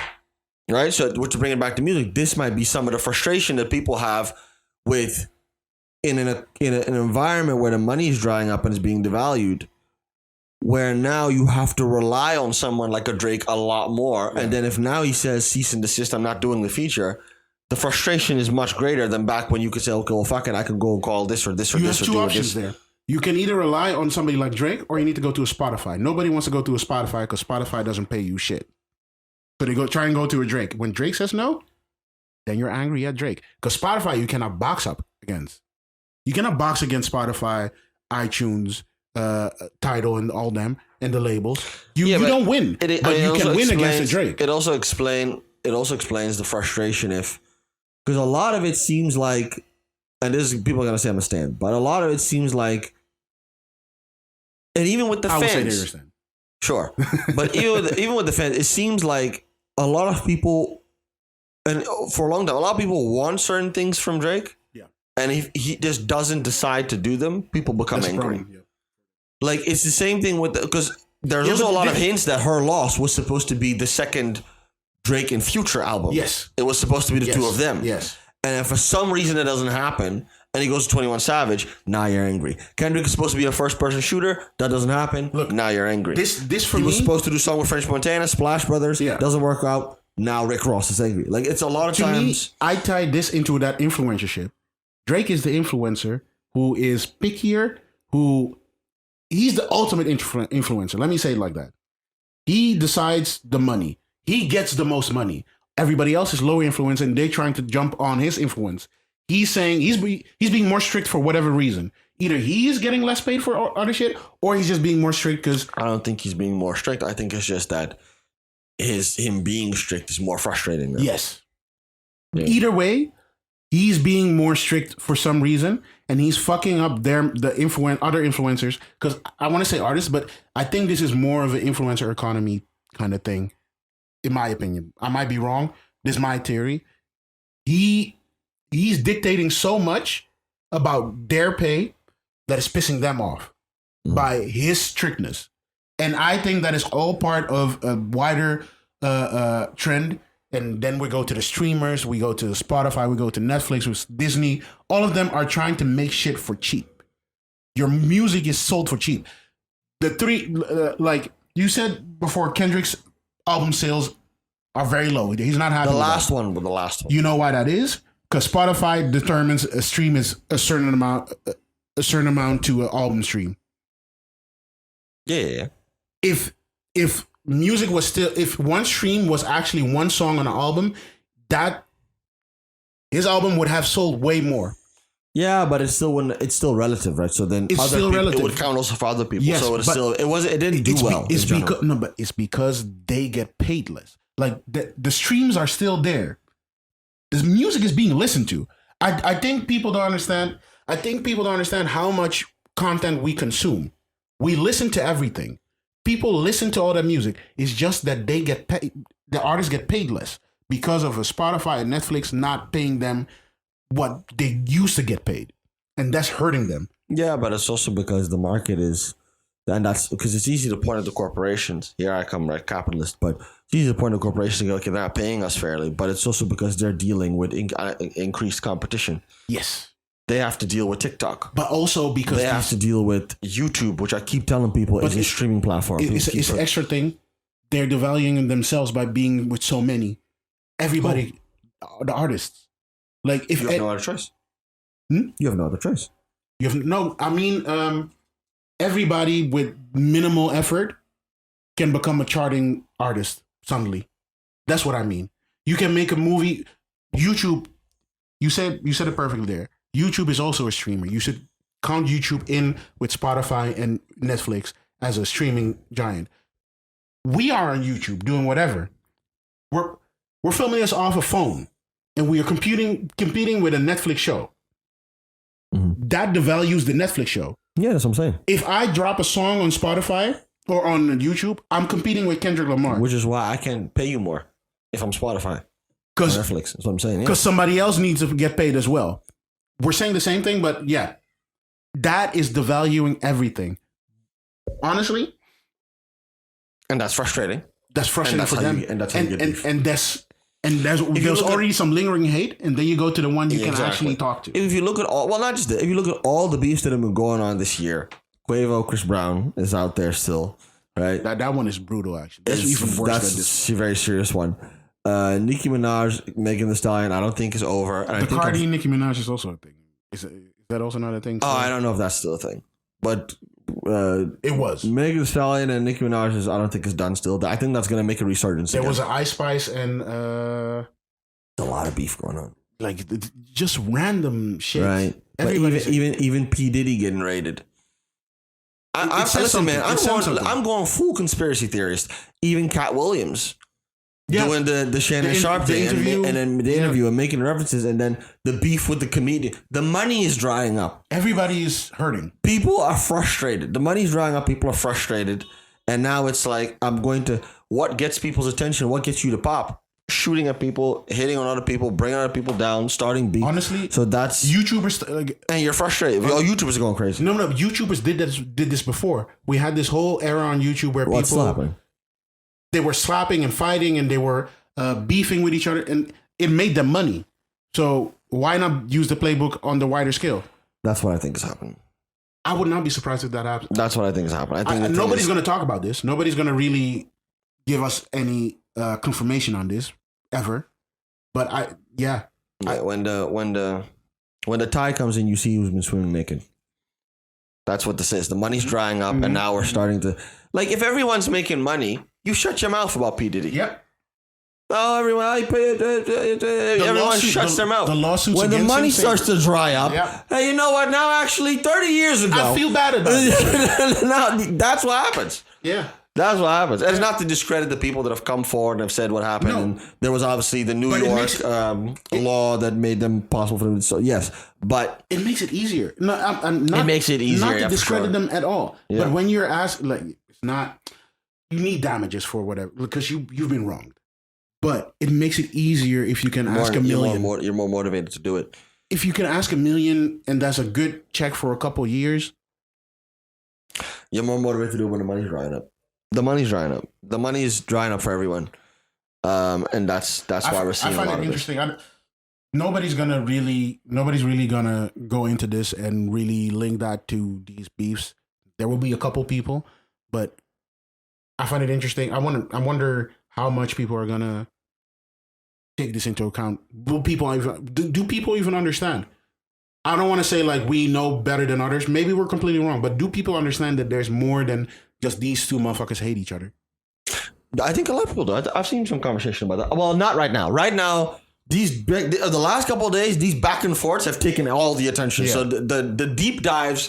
Right. So to bring it back to music, this might be some of the frustration that people have with in an environment where the money is drying up and is being devalued. Where now you have to rely on someone like a Drake a lot more. Yeah. And then if now he says cease and desist, I'm not doing the feature, the frustration is much greater than back when you could say, okay, well, fuck it, I can go and call this or this or this or do this. You have two options there. You can either rely on somebody like Drake or you need to go to a Spotify. Nobody wants to go to a Spotify because Spotify doesn't pay you shit. So they try and go to a Drake. When Drake says no, then you're angry at Drake. Because Spotify, you cannot box up against. You cannot box against Spotify, iTunes, Tidal and all them and the labels. You don't win, but you can win against a Drake. It also explains the frustration because a lot of it seems like, and this is people are gonna say I'm a stand, but a lot of it seems like, and even with the fans, I would say they understand. Sure, but even with the fans, it seems like a lot of people, and for a long time, a lot of people want certain things from Drake. Yeah, and if he just doesn't decide to do them, people become angry. Yeah. Like, it's the same thing with... Because there's also a lot of hints that Her Loss was supposed to be the second Drake and Future album. Yes. It was supposed to be the two of them. Yes. And if for some reason it doesn't happen, and he goes to 21 Savage, now you're angry. Kendrick is supposed to be a first-person shooter. That doesn't happen. Look, now you're angry. This for he me was supposed to do a song with French Montana, Splash Brothers. Yeah. Doesn't work out. Now Rick Ross is angry. Like, it's a lot of to times. me, I tie this into that influencership. Drake is the influencer who is pickier, he's the ultimate influencer. Let me say it like that. He decides the money. He gets the most money. Everybody else is low influence and they're trying to jump on his influence. He's saying he's being more strict for whatever reason. Either he is getting less paid for other shit or he's just being more strict because... I don't think he's being more strict. I think it's just that him being strict is more frustrating now. Yes. Yeah. Either way, he's being more strict for some reason, and he's fucking up other influencers. Because I want to say artists, but I think this is more of an influencer economy kind of thing, in my opinion. I might be wrong. This is my theory. He's dictating so much about their pay that is pissing them off by his strictness, and I think that is all part of a wider trend. And then we go to the streamers, we go to Spotify, we go to Netflix, with Disney. All of them are trying to make shit for cheap. Your music is sold for cheap. The three, like you said before, Kendrick's album sales are very low. He's not happy. The last one. You know why that is? Because Spotify determines a stream is a certain amount to an album stream. Yeah. If music was still, if one stream was actually one song on an album, that his album would have sold way more. Yeah, but it's still relative, right? So then It's other still people, relative. it would count also for other people. Yes, so it's but still it didn't do well. It's because they get paid less. Like the streams are still there. This music is being listened to. I think people don't understand. I think people don't understand how much content we consume. We listen to everything. People listen to all that music. It's just that they get paid. The artists get paid less because of a Spotify and Netflix not paying them what they used to get paid, and that's hurting them. Yeah, but it's also because the market is, and that's because it's easy to point at the corporations. Here I come, right, capitalist, but it's easy to point at corporations and go, okay, they're not paying us fairly. But it's also because they're dealing with increased competition. Yes. They have to deal with TikTok. But also because they have to deal with YouTube, which I keep telling people is a streaming platform. It's an extra thing. They're devaluing themselves by being with so many. Everybody, the artists. Like if you have no other choice. You have no other choice. Everybody with minimal effort can become a charting artist suddenly. That's what I mean. You can make a movie. YouTube. You said it perfectly there. YouTube is also a streamer. You should count YouTube in with Spotify and Netflix as a streaming giant. We are on YouTube doing whatever. We're filming this off a phone, and we are competing with a Netflix show. Mm-hmm. That devalues the Netflix show. Yeah, that's what I'm saying. If I drop a song on Spotify or on YouTube, I'm competing with Kendrick Lamar. Which is why I can pay you more if I'm Spotify. Because Netflix, that's what I'm saying. Because somebody else needs to get paid as well. We're saying the same thing, but yeah, that is devaluing everything. Honestly. And that's frustrating. That's frustrating for them. There's already some lingering hate, and then you go to the one you can actually talk to. If you look at if you look at all the beefs that have been going on this year, Quavo, Chris Brown is out there still, right? That one is brutal, actually. That's even worse than this. A very serious one. Nicki Minaj, Megan Thee Stallion, I don't think is over. And the Cardi Nicki Minaj is also a thing. Is that also not a thing? Oh, I don't know if that's still a thing, but it was. Megan Thee Stallion and Nicki Minaj I don't think is done still. I think that's gonna make a resurgence. There was an Ice Spice and a lot of beef going on, like just random shit. Right? But even P Diddy getting raided. Listen, man. I'm going full conspiracy theorist. Even Cat Williams. Yeah. Doing the Shannon Sharp thing and then the interview and making references and then the beef with the comedian. The money is drying up. Everybody is hurting. People are frustrated. The money's drying up. People are frustrated. And now it's like, what gets people's attention? What gets you to pop? Shooting at people, hitting on other people, bringing other people down, starting beef. Honestly, so that's YouTubers. And you're frustrated. YouTubers are going crazy. No. YouTubers did this before. We had this whole era on YouTube where What's happening? They were slapping and fighting and they were beefing with each other and it made them money. So why not use the playbook on the wider scale? That's what I think is happening. I would not be surprised if that happens. That's what I think is happening. I think nobody's going to talk about this. Nobody's going to really give us any confirmation on this ever. But when the tide comes in, you see who's been swimming naked. That's what this is. The money's drying up, and now we're starting to if everyone's making money, you shut your mouth about P Diddy. Yep. Oh, everyone shuts their mouth. The lawsuits when the money starts to dry up. Yeah. Hey, you know what? Now, actually, 30 years ago, I feel bad about it. now, that's what happens. Yeah. That's what happens. And it's not to discredit the people that have come forward and have said what happened. No. And there was obviously the New York law that made them possible for them. So yes, but it makes it easier. No, I'm not, it makes it easier. Not to discredit them at all. Yeah. But when you're asked, it's not. You need damages for whatever because you've been wronged. But it makes it easier if you can ask $1 million. You're more motivated to do it. If you can ask $1 million and that's a good check for a couple of years, you're more motivated to do it when the money's drying up. The money's drying up. The money's drying up for everyone, and that's why we're seeing a lot of it. I find it interesting. Nobody's really gonna go into this and really link that to these beefs. There will be a couple people, but I find it interesting. I wonder how much people are gonna take this into account. Do people even understand? I don't want to say we know better than others. Maybe we're completely wrong, but do people understand that there's more than just these two motherfuckers hate each other? I think a lot of people do. I've seen some conversation about that. Well, not right now. Right now, the last couple of days, these back and forths have taken all the attention. Yeah. So the deep dives,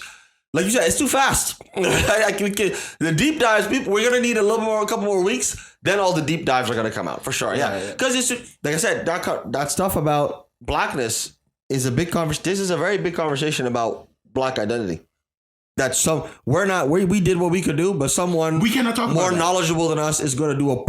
like you said, it's too fast. The deep dives, we're gonna need a couple more weeks. Then all the deep dives are gonna come out for sure. Yeah, because it's like I said, that stuff about blackness is a big conversation. This is a very big conversation about black identity. That we did what we could do, but someone we cannot talk more about knowledgeable than us is going to do a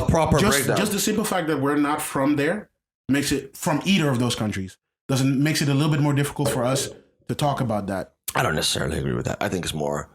proper breakdown. Just the simple fact that we're not from there makes it from either of those countries makes it a little bit more difficult for us to talk about that. I don't necessarily agree with that. I think it's more.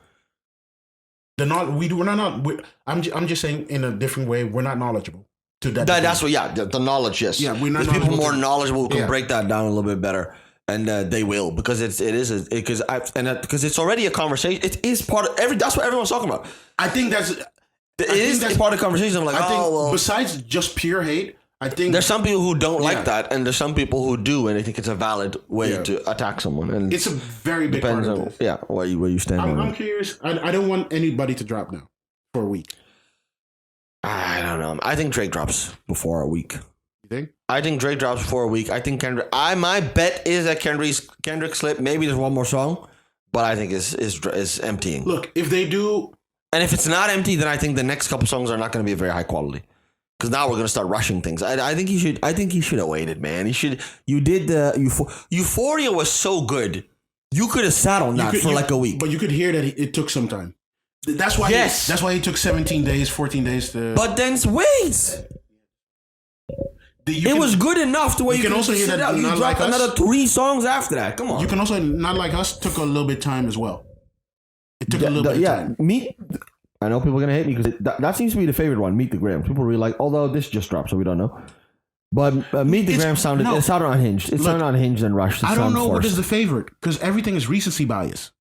I'm just saying in a different way. We're not knowledgeable to that. That's what. Yeah, the knowledge. Yes. Yeah, we're not. There's people more knowledgeable who can break that down a little bit better. And they will because because it's already a conversation. It is part of that's what everyone's talking about. I think that's part of the conversation. I'm like, besides just pure hate, I think there's some people who don't like that, and there's some people who do, and they think it's a valid way to attack someone. And it's a very big part of this. Yeah, where you stand. I'm curious. I don't want anybody to drop now for a week. I don't know. I think Drake drops before a week. You think? I think Drake drops for a week. I think Kendrick. My bet is that Kendrick slip. Maybe there's one more song, but I think is emptying. Look, if they do, and if it's not empty, then I think the next couple songs are not going to be very high quality. Because now we're going to start rushing things. I think he should. I think he should have waited, man. He should. You did the Euphoria was so good. You could have sat on that for like a week. But you could hear that it took some time. That's why. Yes. That's why he took 17 days, 14 days to. But then wait. It was good enough to where you can also hear that. You dropped another 3 songs after that. Come on. You can also Not Like Us took a little bit of time as well. It took a little bit of time. I know people are gonna hate me because that seems to be the favorite one. Meet the Grams. People really like. Although this just dropped, so we don't know. But Meet the Grams sounded unhinged. It sounded unhinged and rushed. I don't know what is the favorite because everything is recency bias.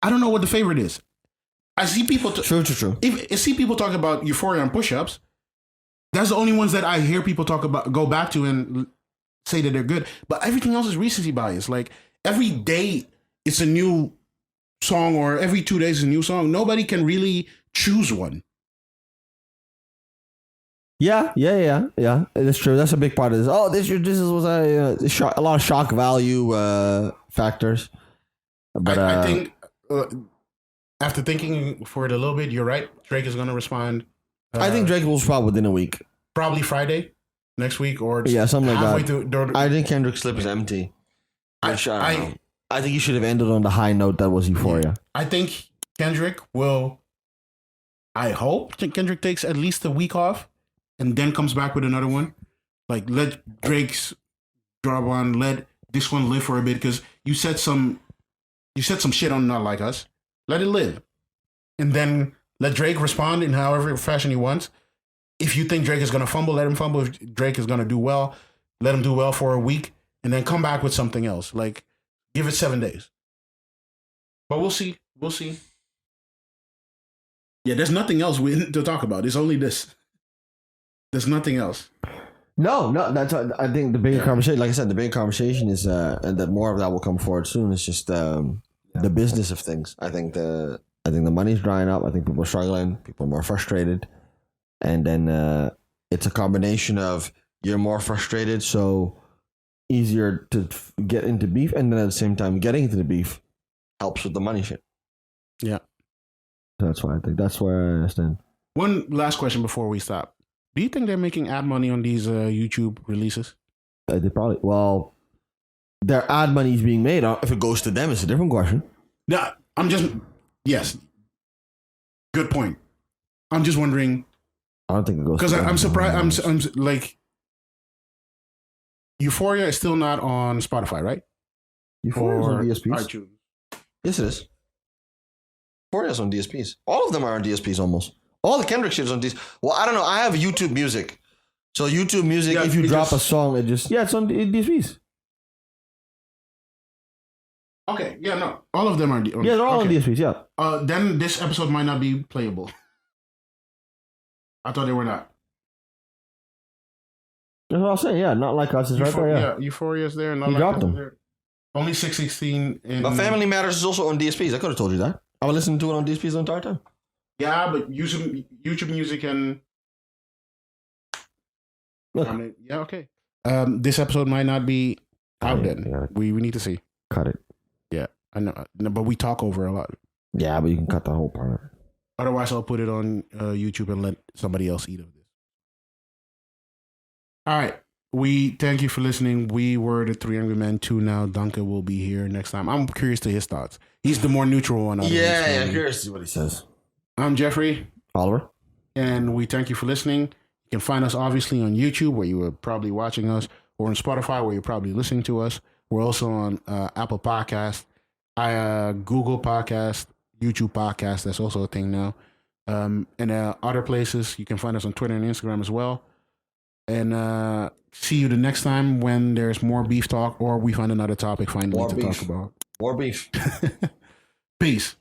I don't know what the favorite is. I see people. True. I see people talk about Euphoria and push-ups. That's the only ones that I hear people talk about, go back to and say that they're good. But everything else is recency bias. Like every day it's a new song or every 2 days is a new song. Nobody can really choose one. Yeah. That's true. That's a big part of this. Oh, this was a lot of shock value factors. But I think after thinking for it a little bit, you're right. Drake is going to respond. I think Drake will respond within a week. Probably Friday next week or something like that. I think Kendrick's slip is empty. I think he should have ended on the high note that was Euphoria. I think Kendrick will. I hope Kendrick takes at least a week off and then comes back with another one. Like let Drake's drop on, let this one live for a bit because you said some shit on Not Like Us. Let it live, and then. Let Drake respond in however fashion he wants. If you think Drake is going to fumble, let him fumble. If Drake is going to do well, let him do well for a week, and then come back with something else. Like, give it 7 days. But we'll see. We'll see. Yeah, there's nothing else to talk about. It's only this. There's nothing else. No, that's I think the bigger conversation. Like I said, the bigger conversation is, and that more of that will come forward soon. It's just the business of things. I think the money's drying up. I think people are struggling. People are more frustrated, and then it's a combination of you're more frustrated, so easier to get into beef, and then at the same time, getting into the beef helps with the money shit. Yeah, that's why I think that's where I stand. One last question before we stop. Do you think they're making ad money on these YouTube releases? They probably. Well, their ad money is being made. If it goes to them, it's a different question. No, yes. Good point. I'm just wondering. I don't think it goes because I'm surprised. I'm like, Euphoria is still not on Spotify, right? Euphoria is on DSPs. iTunes. Yes, it is. Euphoria is on DSPs. All of them are on DSPs almost. All the Kendrick shit is on DSPs. Well, I don't know. I have YouTube Music. So YouTube Music, if you drop a song, it's on DSPs. Okay, yeah, no. All of them are they're all on DSPs, yeah. Then this episode might not be playable. I thought they were not. That's what I was saying, yeah. Not Like Us is right there, yeah. Yeah, Euphoria's there. Not you Like dropped Us them. there. Only 616 in... But Family Matters is also on DSPs. I could have told you that. I was listening to it on DSPs the entire time. Yeah, but YouTube Music and... yeah, okay. This episode might not be out then. Yeah. We need to see. Cut it. Yeah, I know. No, but we talk over a lot. Yeah, but you can cut the whole part. Otherwise, I'll put it on YouTube and let somebody else eat of this. All right. We thank you for listening. We were the Three Angry Men 2 now. Duncan will be here next time. I'm curious to his thoughts. He's the more neutral one. Yeah, curious to see what he says. I'm Jeffrey. Oliver. And we thank you for listening. You can find us obviously on YouTube, where you were probably watching us, or on Spotify, where you're probably listening to us. We're also on Apple Podcast, Google Podcast, YouTube Podcast. That's also a thing now. And other places. You can find us on Twitter and Instagram as well. And see you the next time when there's more beef talk, or we find another topic finally to talk about. More beef. Peace.